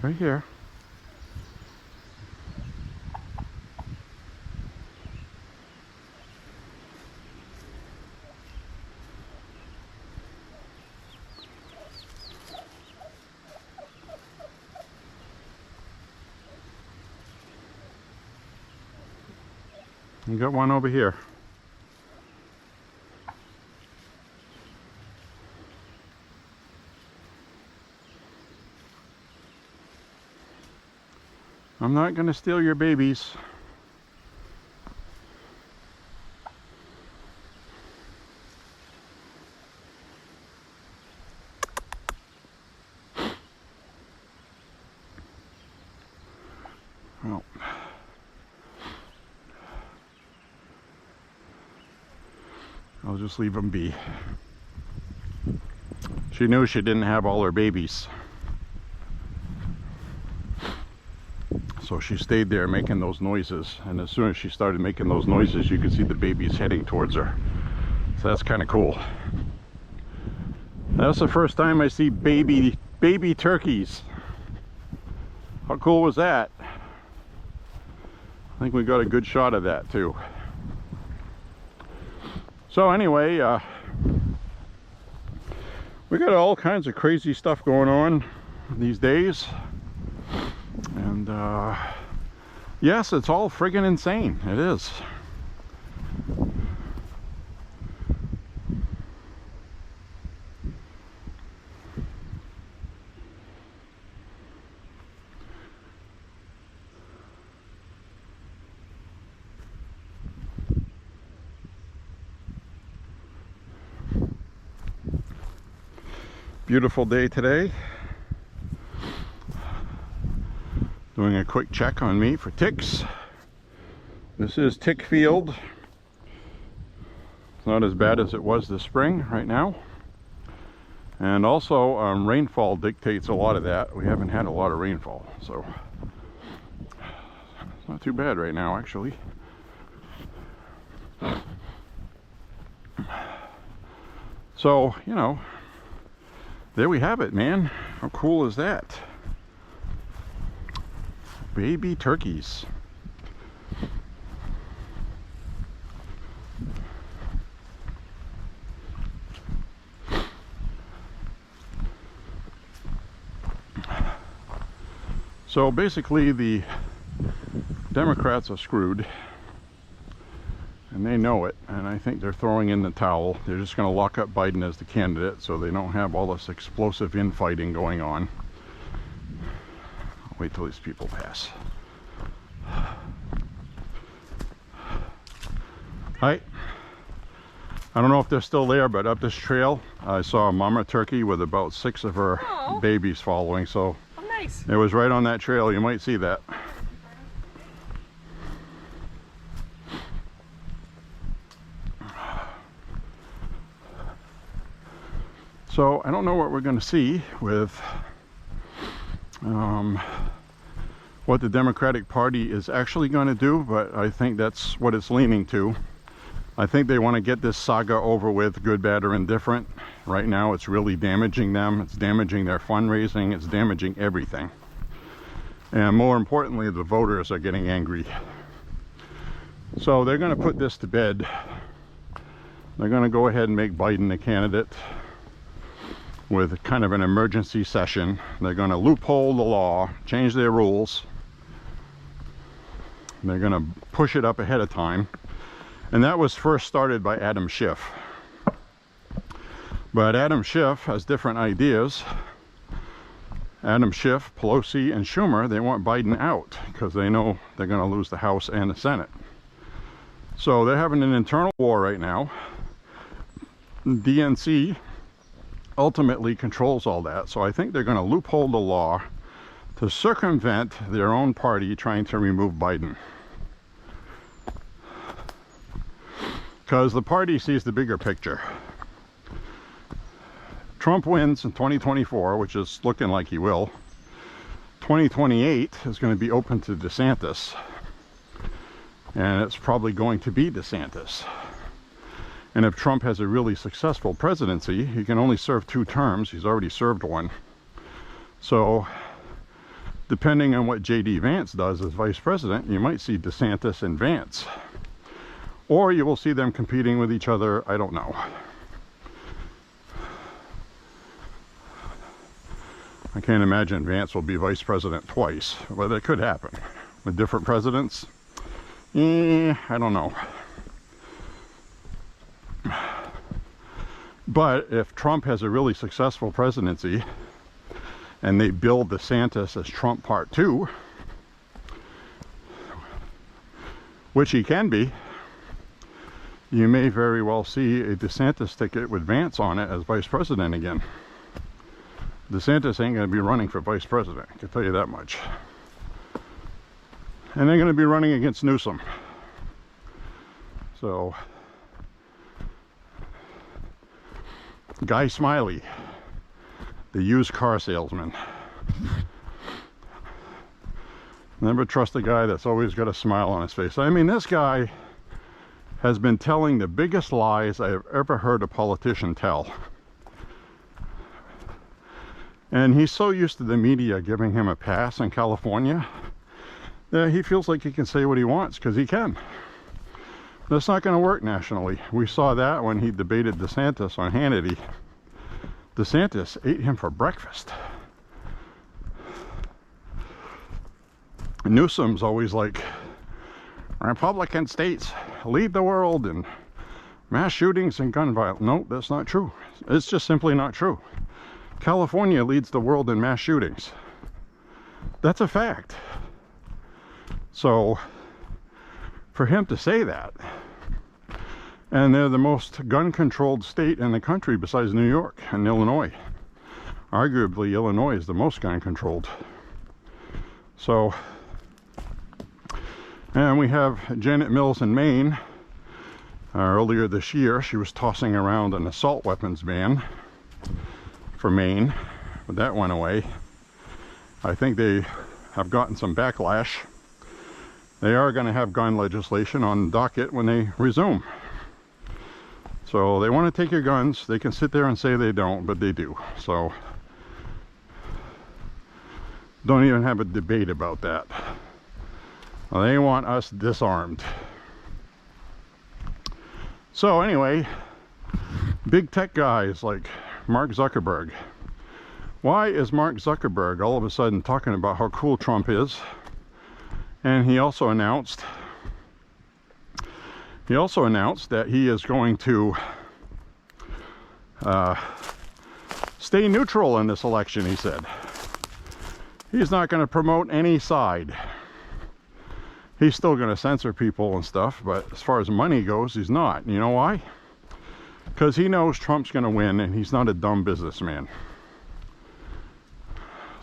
It's right here. You got one over here. I'm not going to steal your babies. Well, I'll just leave them be. She knew she didn't have all her babies. So she stayed there making those noises, and as soon as she started making those noises, you could see the babies heading towards her. So that's kind of cool. That's the first time I see baby turkeys. How cool was that? I think we got a good shot of that too. So anyway, we got all kinds of crazy stuff going on these days. And yes, it's all friggin' insane. It is. Beautiful day today. Doing a quick check on me for ticks. This is tick field. It's not as bad as it was this spring right now. And also rainfall dictates a lot of that. We haven't had a lot of rainfall, so it's not too bad right now actually. So, you know, there we have it, man. How cool is that? Baby turkeys. So basically the Democrats are screwed, and they know it, and I think they're throwing in the towel. They're just going to lock up Biden as the candidate so they don't have all this explosive infighting going on. I'll wait till these people pass. Hi. I don't know if they're still there, but up this trail I saw a mama turkey with about 6 of her babies following, so Nice. it was right on that trail. You might see that. So I don't know what we're going to see with what the Democratic Party is actually going to do, but I think that's what it's leaning to. I think they want to get this saga over with, good, bad, or indifferent. Right now it's really damaging them. It's damaging their fundraising. It's damaging everything. And more importantly, the voters are getting angry. So they're going to put this to bed. They're going to go ahead and make Biden the candidate with kind of an emergency session. They're going to loophole the law, change their rules. They're going to push it up ahead of time. And that was first started by Adam Schiff. But Adam Schiff has different ideas. Adam Schiff, Pelosi, and Schumer, they want Biden out because they know they're going to lose the House and the Senate. So they're having an internal war right now. DNC ultimately controls all that. So I think they're going to loophole the law to circumvent their own party trying to remove Biden. Because the party sees the bigger picture. Trump wins in 2024, which is looking like he will. 2028 is going to be open to DeSantis. And it's probably going to be DeSantis. And if Trump has a really successful presidency, he can only serve 2 terms. He's already served 1. So depending on what J.D. Vance does as vice president, you might see DeSantis and Vance. Or you will see them competing with each other, I don't know. I can't imagine Vance will be vice president twice, but that could happen. With different presidents, I don't know. But if Trump has a really successful presidency, and they build DeSantis as Trump Part 2, which he can be, you may very well see a DeSantis ticket with Vance on it as vice president again. DeSantis ain't going to be running for vice president, I can tell you that much. And they're going to be running against Newsom. So, Guy Smiley, the used car salesman. Never trust a guy that's always got a smile on his face. I mean, this guy has been telling the biggest lies I have ever heard a politician tell. And he's so used to the media giving him a pass in California that he feels like he can say what he wants, because he can. That's not going to work nationally. We saw that when he debated DeSantis on Hannity. DeSantis ate him for breakfast. Newsom's always like, Republican states lead the world in mass shootings and gun violence. No, that's not true. It's just simply not true. California leads the world in mass shootings. That's a fact. So, for him to say that, and they're the most gun-controlled state in the country besides New York and Illinois. Arguably, Illinois is the most gun-controlled. So, and we have Janet Mills in Maine. Earlier this year, she was tossing around an assault weapons ban for Maine, but that went away. I think they have gotten some backlash. They are going to have gun legislation on the docket when they resume. So they want to take your guns. They can sit there and say they don't, but they do. So don't even have a debate about that. Well, they want us disarmed. So anyway, big tech guys like Mark Zuckerberg. Why is Mark Zuckerberg all of a sudden talking about how cool Trump is? And he also announced that he is going to stay neutral in this election, he said. He's not going to promote any side. He's still going to censor people and stuff, but as far as money goes, he's not. You know why? Because he knows Trump's going to win, and he's not a dumb businessman.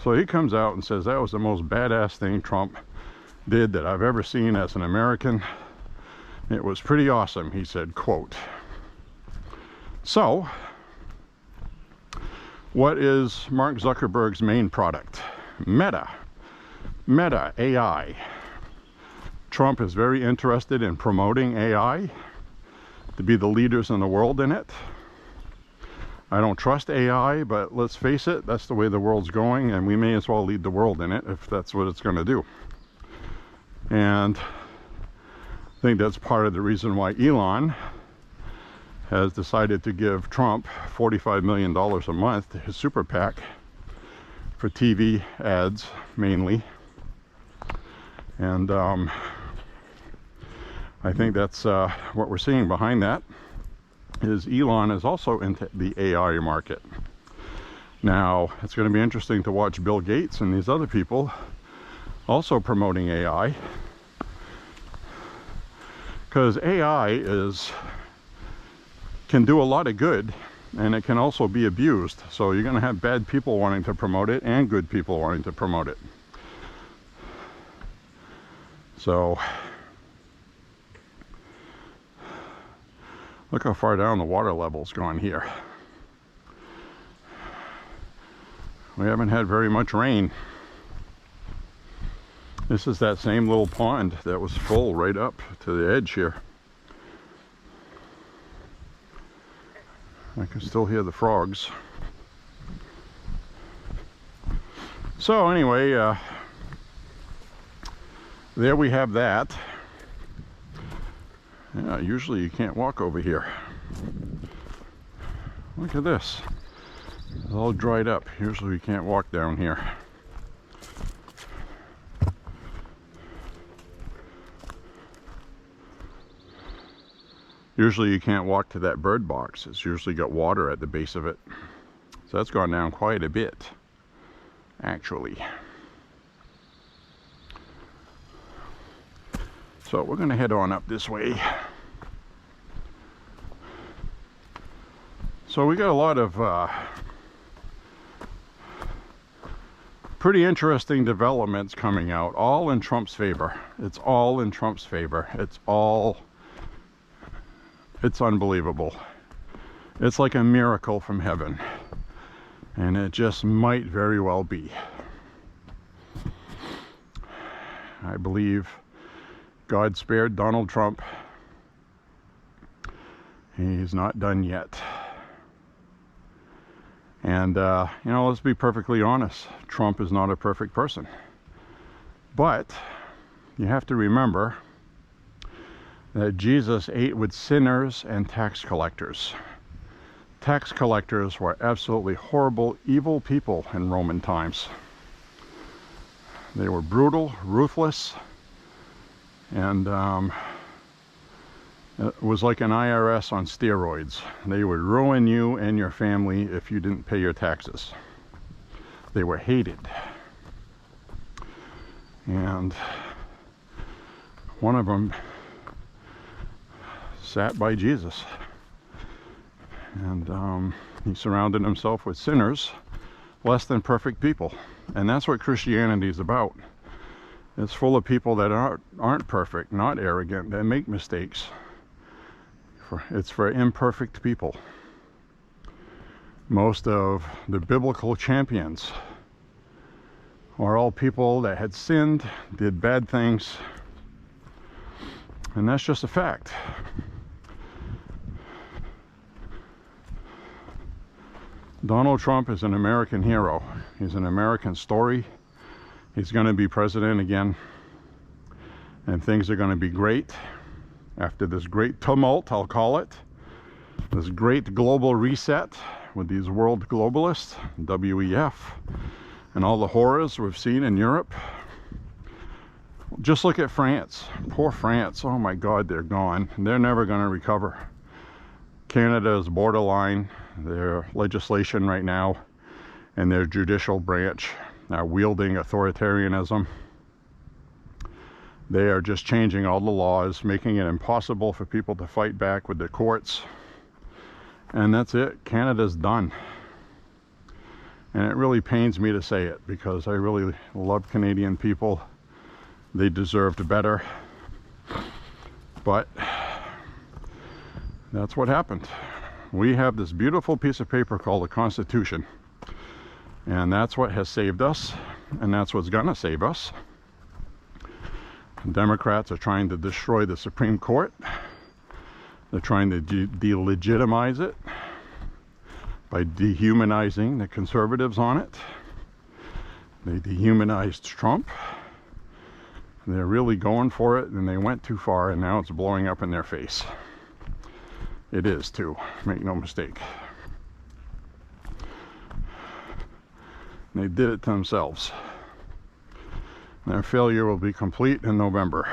So he comes out and says that was the most badass thing Trump did that I've ever seen as an American. It was pretty awesome, he said, quote. So, what is Mark Zuckerberg's main product? Meta. Meta AI. Trump is very interested in promoting AI to be the leaders in the world in it. I don't trust AI, but let's face it, that's the way the world's going, and we may as well lead the world in it if that's what it's going to do. And I think that's part of the reason why Elon has decided to give Trump $45 million a month to his super PAC for TV ads mainly. And I think that's what we're seeing behind that is Elon is also into the AI market. Now, it's going to be interesting to watch Bill Gates and these other people also promoting AI, because AI can do a lot of good, and it can also be abused. So you're going to have bad people wanting to promote it and good people wanting to promote it. So look how far down the water level's gone here. We haven't had very much rain. This is that same little pond that was full right up to the edge here. I can still hear the frogs. So anyway, there we have that. Yeah, usually you can't walk over here. Look at this. It's all dried up. Usually you can't walk down here. Usually you can't walk to that bird box. It's usually got water at the base of it. So that's gone down quite a bit, actually. So we're going to head on up this way. So we got a lot of pretty interesting developments coming out, all in Trump's favor. It's all in Trump's favor. It's unbelievable. It's like a miracle from heaven. And it just might very well be. I believe God spared Donald Trump. He's not done yet. And, you know, let's be perfectly honest. Trump is not a perfect person. But you have to remember that Jesus ate with sinners and tax collectors. Tax collectors were absolutely horrible, evil people in Roman times. They were brutal, ruthless, and it was like an IRS on steroids. They would ruin you and your family if you didn't pay your taxes. They were hated. And one of them sat by Jesus. And he surrounded himself with sinners, less than perfect people. And that's what Christianity is about. It's full of people that aren't perfect, not arrogant, that make mistakes. It's for imperfect people. Most of the biblical champions are all people that had sinned, did bad things, and that's just a fact. Donald Trump is an American hero. He's an American story. He's going to be president again. And things are going to be great. After this great tumult, I'll call it. This great global reset with these world globalists, WEF, and all the horrors we've seen in Europe. Just look at France. Poor France. Oh my God, they're gone. They're never going to recover. Canada is borderline. Their legislation right now and their judicial branch are wielding authoritarianism. They are just changing all the laws, making it impossible for people to fight back with the courts. And that's it. Canada's done. And it really pains me to say it because I really love Canadian people. They deserved better. But that's what happened. We have this beautiful piece of paper called the Constitution. And that's what has saved us. And that's what's gonna save us. Democrats are trying to destroy the Supreme Court. They're trying to delegitimize it by dehumanizing the conservatives on it. They dehumanized Trump. They're really going for it, and they went too far, and now it's blowing up in their face. It is too, make no mistake. They did it to themselves. Their failure will be complete in November.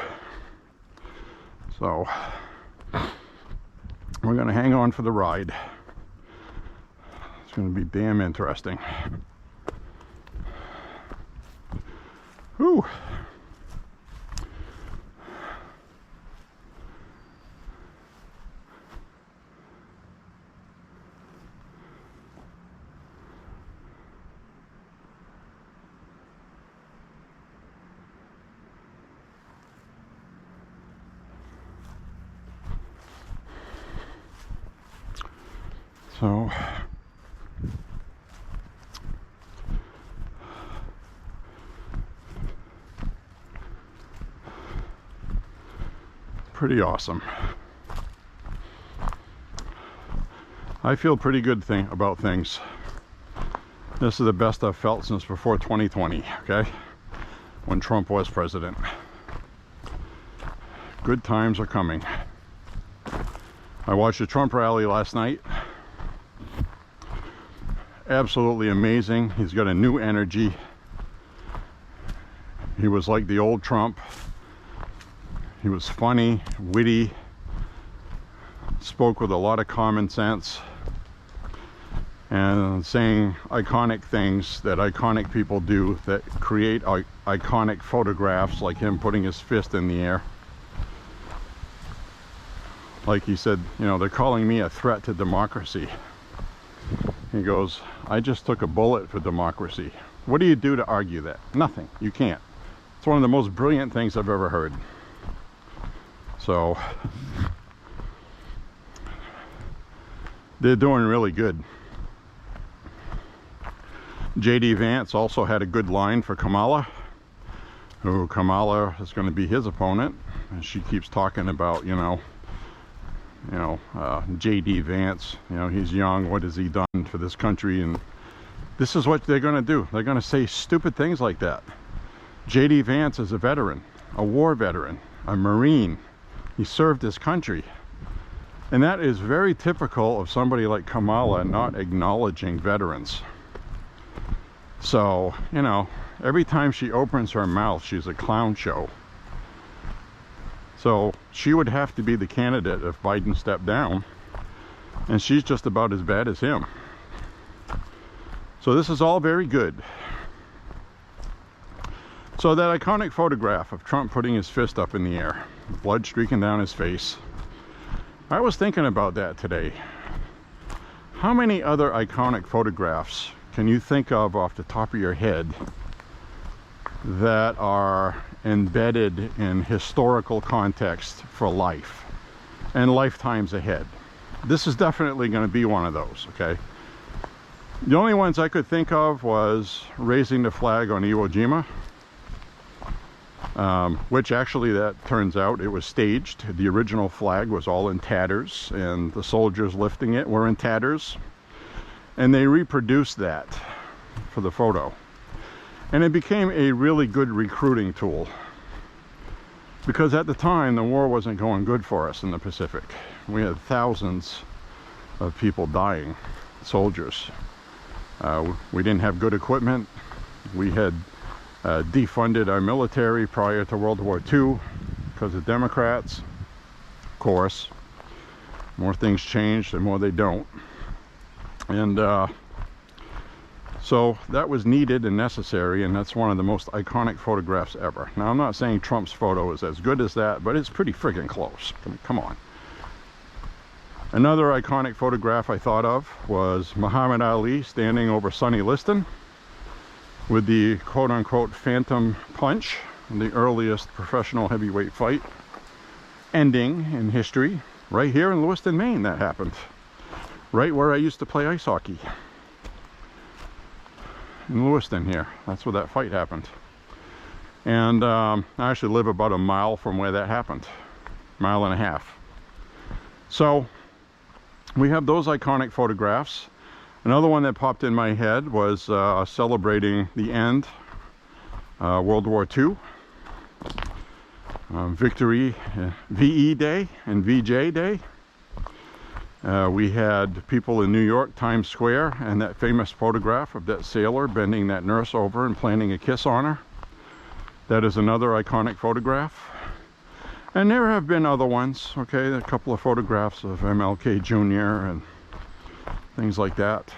So, we're going to hang on for the ride. It's going to be damn interesting. Whew. So, pretty awesome. I feel pretty good about things. This is the best I've felt since before 2020, okay? When Trump was president. Good times are coming. I watched the Trump rally last night. Absolutely amazing. He's got a new energy. He was like the old Trump. He was funny, witty, spoke with a lot of common sense, and saying iconic things that iconic people do that create iconic photographs, like him putting his fist in the air. Like he said, you know, they're calling me a threat to democracy. He goes, I just took a bullet for democracy. What do you do to argue that? Nothing. You can't. It's one of the most brilliant things I've ever heard. So they're doing really good. J.D. Vance also had a good line for Kamala, who Kamala is going to be his opponent, and she keeps talking about, J.D. Vance, he's young, what has he done for this country? And this is what they're going to do. They're going to say stupid things like that. J.D. Vance is a veteran, a war veteran, a Marine. He served his country. And that is very typical of somebody like Kamala not acknowledging veterans. So, every time she opens her mouth, she's a clown show. So she would have to be the candidate if Biden stepped down, and she's just about as bad as him. So this is all very good. So that iconic photograph of Trump putting his fist up in the air, blood streaking down his face. I was thinking about that today. How many other iconic photographs can you think of off the top of your head that are embedded in historical context for life and lifetimes ahead? This is definitely going to be one of those, okay? The only ones I could think of was raising the flag on Iwo Jima, which actually, that turns out, it was staged. The original flag was all in tatters, and the soldiers lifting it were in tatters, and they reproduced that for the photo. And it became a really good recruiting tool, because at the time the war wasn't going good for us in the Pacific. We had thousands of people dying, soldiers. We didn't have good equipment. We had defunded our military prior to World War II because of Democrats. Of course, more things change, the more they don't. And so that was needed and necessary, and that's one of the most iconic photographs ever. Now, I'm not saying Trump's photo is as good as that, but it's pretty friggin' close. I mean, come on. Another iconic photograph I thought of was Muhammad Ali standing over Sonny Liston with the quote-unquote phantom punch, the earliest professional heavyweight fight ending in history. Right here in Lewiston, Maine, that happened. Right where I used to play ice hockey. In Lewiston here. That's where that fight happened. And I actually live about a mile from where that happened. Mile and a half. So we have those iconic photographs. Another one that popped in my head was celebrating the end, World War II. Victory, VE Day and VJ Day. We had people in New York, Times Square, and that famous photograph of that sailor bending that nurse over and planting a kiss on her. That is another iconic photograph. And there have been other ones, okay, a couple of photographs of MLK Jr. and things like that.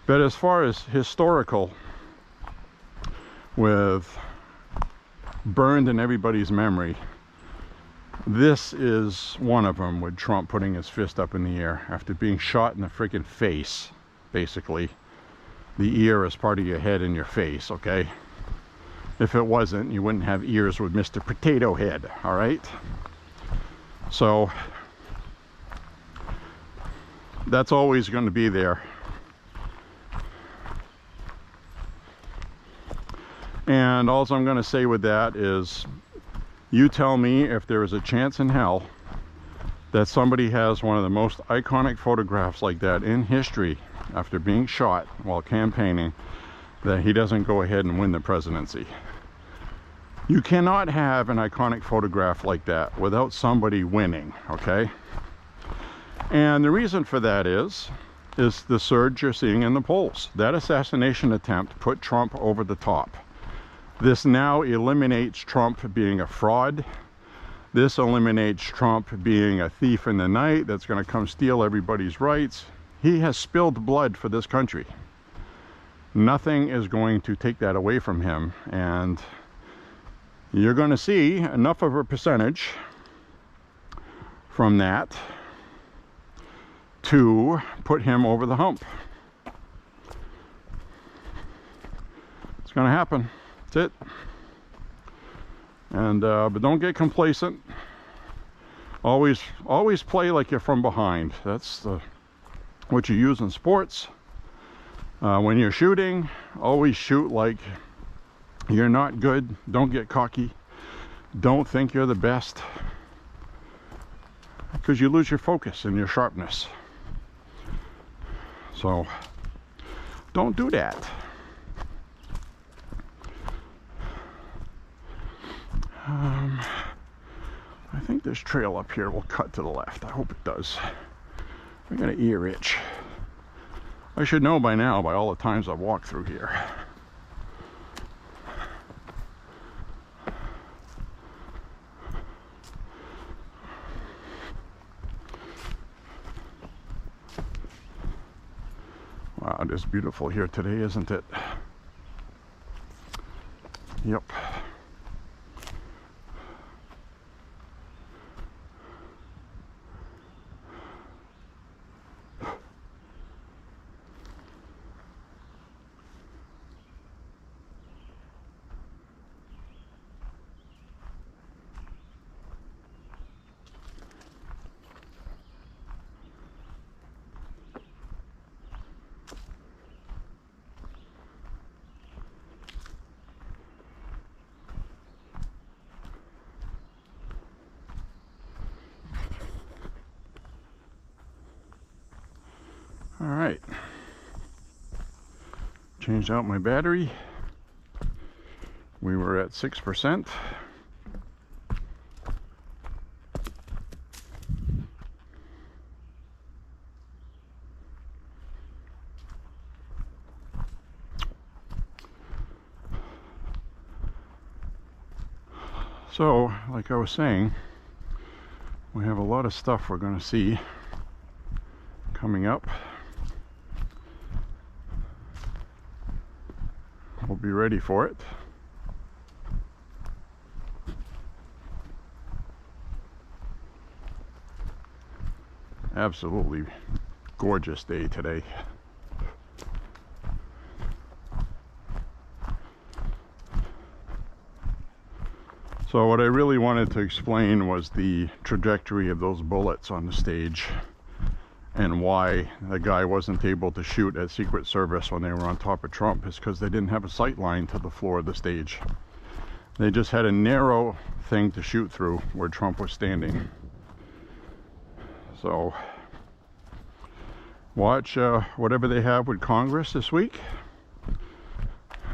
But as far as historical, with burned in everybody's memory, this is one of them, with Trump putting his fist up in the air after being shot in the freaking face, basically. The ear is part of your head and your face, okay? If it wasn't, you wouldn't have ears with Mr. Potato Head, all right? So that's always going to be there. And all I'm going to say with that is, you tell me if there is a chance in hell that somebody has one of the most iconic photographs like that in history after being shot while campaigning, that he doesn't go ahead and win the presidency. You cannot have an iconic photograph like that without somebody winning, okay? And the reason for that is the surge you're seeing in the polls. That assassination attempt put Trump over the top. This now eliminates Trump being a fraud. This eliminates Trump being a thief in the night that's going to come steal everybody's rights. He has spilled blood for this country. Nothing is going to take that away from him, and you're going to see enough of a percentage from that to put him over the hump. It's going to happen. That's it. And but don't get complacent. Always play like you're from behind. That's what you use in sports. When you're shooting, always shoot like you're not good. Don't get cocky. Don't think you're the best, because you lose your focus and your sharpness. So don't do that. I think this trail up here will cut to the left. I hope it does. I got an ear itch. I should know by now, by all the times I've walked through here. Wow, it is beautiful here today, isn't it? Yep. All right, changed out my battery. We were at 6%. So, like I was saying, we have a lot of stuff we're going to see coming up. We'll be ready for it. Absolutely gorgeous day today. So what I really wanted to explain was the trajectory of those bullets on the stage, and why the guy wasn't able to shoot at Secret Service when they were on top of Trump is because they didn't have a sight line to the floor of the stage. They just had a narrow thing to shoot through where Trump was standing. So watch whatever they have with Congress this week.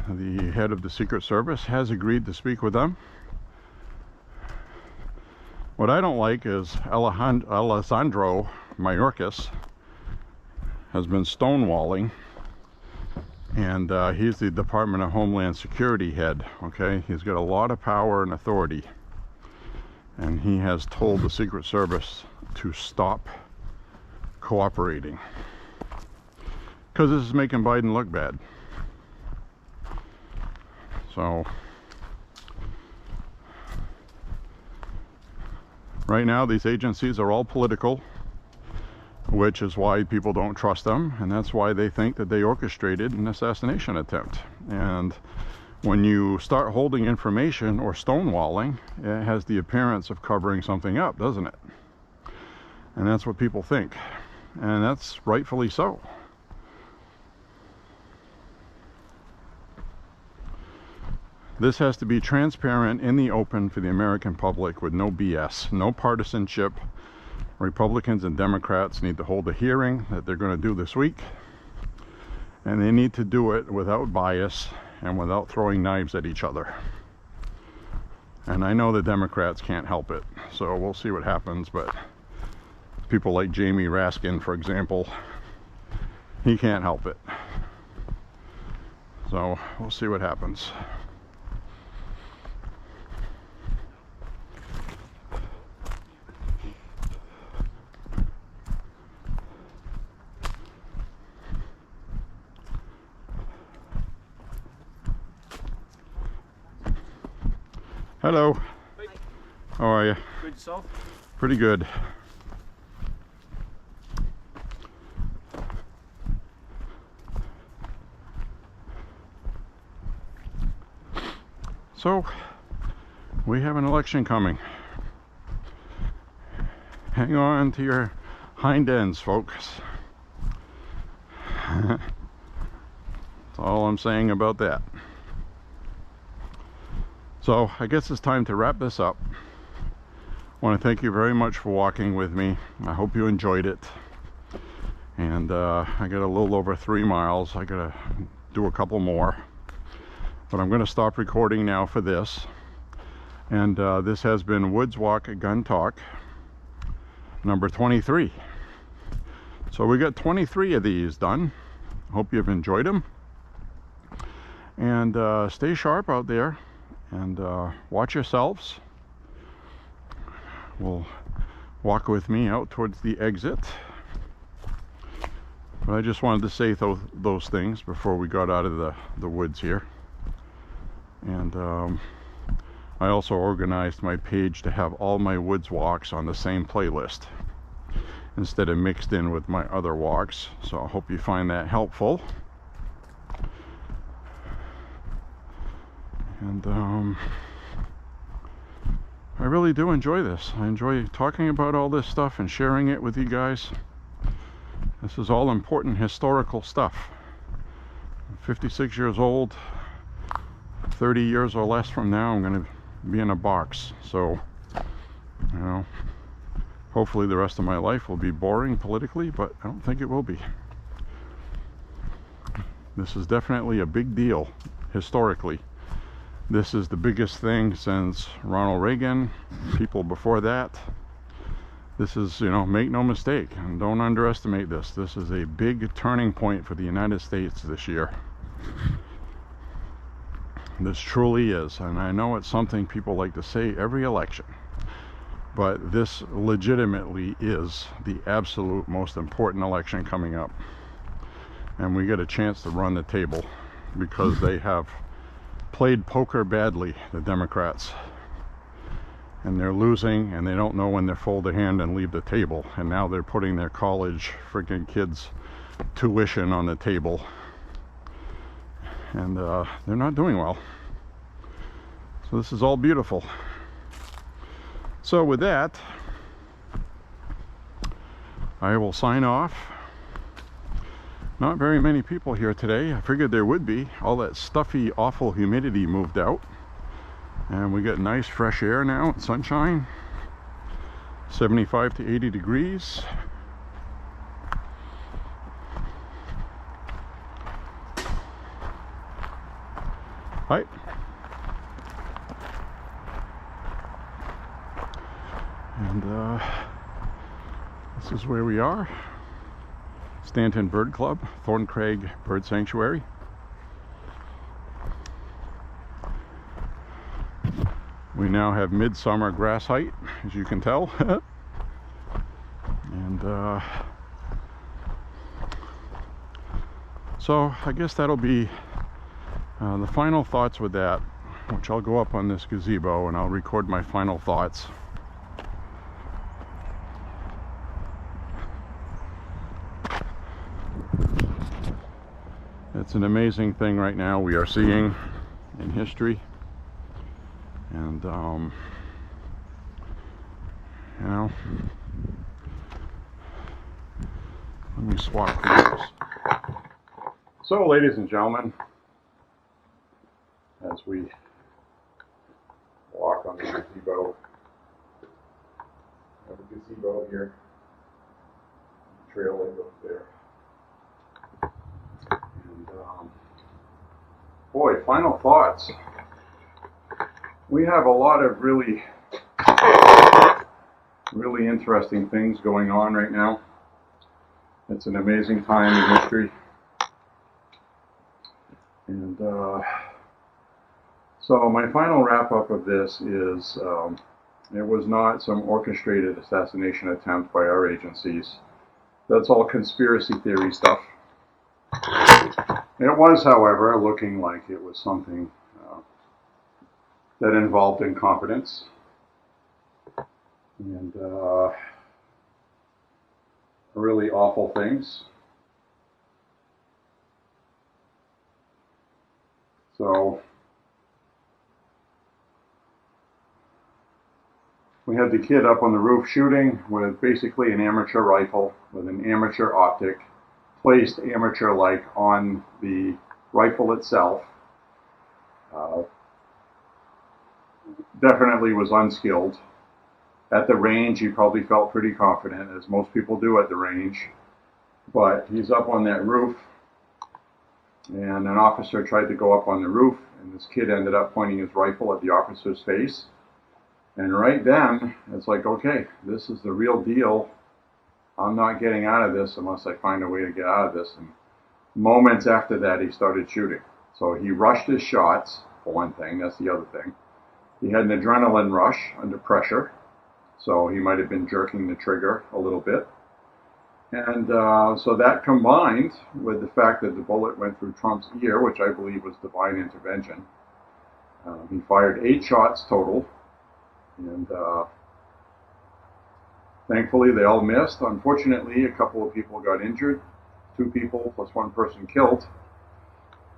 The head of the Secret Service has agreed to speak with them. What I don't like is Alessandro Mayorkas has been stonewalling, and he's the Department of Homeland Security head. Okay, he's got a lot of power and authority, and he has told the Secret Service to stop cooperating because this is making Biden look bad. So right now these agencies are all political, which is why people don't trust them, and that's why they think that they orchestrated an assassination attempt. And when you start holding information or stonewalling, it has the appearance of covering something up, doesn't it? And that's what people think, and that's rightfully so. This has to be transparent in the open for the American public with no BS, no partisanship. Republicans and Democrats need to hold a hearing that they're going to do this week, and they need to do it without bias and without throwing knives at each other. And I know the Democrats can't help it, so we'll see what happens. But people like Jamie Raskin, for example, he can't help it. So we'll see what happens. Hello. Hey. How are you? Good yourself? Pretty good. So, we have an election coming. Hang on to your hind ends, folks. That's all I'm saying about that. So, I guess it's time to wrap this up. I want to thank you very much for walking with me. I hope you enjoyed it. And I got a little over 3 miles. I gotta do a couple more. But I'm going to stop recording now for this. And this has been Woods Walk Gun Talk number 23. So we got 23 of these done. Hope you've enjoyed them. And stay sharp out there. And watch yourselves. Will walk with me out towards the exit. But I just wanted to say those things before we got out of the woods here. And I also organized my page to have all my woods walks on the same playlist instead of mixed in with my other walks. So I hope you find that helpful. And I really do enjoy this. I enjoy talking about all this stuff and sharing it with you guys. This is all important historical stuff. I'm 56 years old. 30 years or less from now, I'm going to be in a box. So, you know, hopefully the rest of my life will be boring politically, but I don't think it will be. This is definitely a big deal historically. This is the biggest thing since Ronald Reagan, people before that. This is, you know, make no mistake, and don't underestimate this. This is a big turning point for the United States this year. This truly is, and I know it's something people like to say every election, but this legitimately is the absolute most important election coming up. And we get a chance to run the table because they have played poker badly, the Democrats. And they're losing, and they don't know when to fold a hand and leave the table. And now they're putting their college freaking kids' tuition on the table. And they're not doing well. So this is all beautiful. So with that, I will sign off. Not very many people here today. I figured there would be. All that stuffy, awful humidity moved out. And we got nice fresh air now, sunshine. 75 to 80 degrees. Hi. And this is where we are. Stanton Bird Club, Thorncraig Bird Sanctuary. We now have midsummer grass height, as you can tell. And so I guess that'll be the final thoughts with that, which I'll go up on this gazebo and I'll record my final thoughts. It's an amazing thing right now we are seeing in history. And you know, let me swap cameras. So ladies and gentlemen, as we walk on the gazebo, I have a gazebo here, trail that goes there. And boy, final thoughts. We have a lot of really interesting things going on right now. It's an amazing time in history. And so my final wrap-up of this is it was not some orchestrated assassination attempt by our agencies. That's all conspiracy theory stuff. It was, however, looking like it was something that involved incompetence and really awful things. So we had the kid up on the roof shooting with basically an amateur rifle with an amateur optic, placed amateur-like on the rifle itself. Definitely was unskilled. At the range, he probably felt pretty confident, as most people do at the range. But he's up on that roof, and an officer tried to go up on the roof, and this kid ended up pointing his rifle at the officer's face. And right then, it's like, okay, this is the real deal. I'm not getting out of this unless I find a way to get out of this. And moments after that, he started shooting. So he rushed his shots, for one thing. That's the other thing. He had an adrenaline rush under pressure, so he might have been jerking the trigger a little bit. And so that combined with the fact that the bullet went through Trump's ear, which I believe was divine intervention. He fired 8 shots total, and thankfully they all missed. Unfortunately, a couple of people got injured, 2 people plus 1 person killed,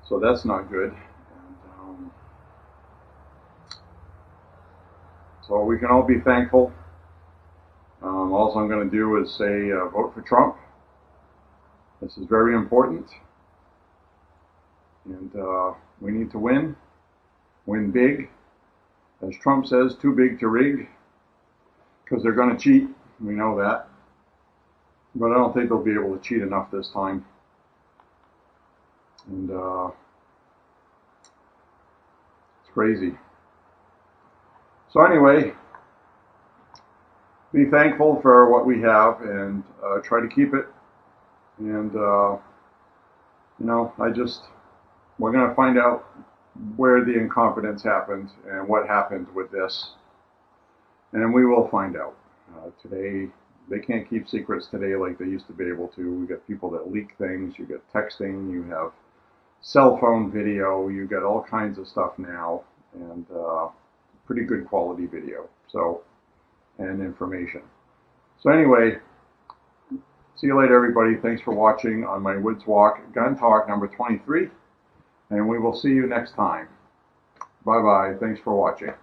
so that's not good. So we can all be thankful. All I'm going to do is say vote for Trump. This is very important. And we need to win big. As Trump says, too big to rig, because they're going to cheat. We know that. But I don't think they'll be able to cheat enough this time. And it's crazy. So anyway, be thankful for what we have and try to keep it. And, you know, we're going to find out where the incompetence happened and what happened with this. And we will find out. Today, they can't keep secrets today like they used to be able to. We got people that leak things. You get texting. You have cell phone video. You get all kinds of stuff now. And pretty good quality video, and information. So anyway, see you later, everybody. Thanks for watching on my Woods Walk Gun Talk number 23, and we will see you next time. Bye-bye. Thanks for watching.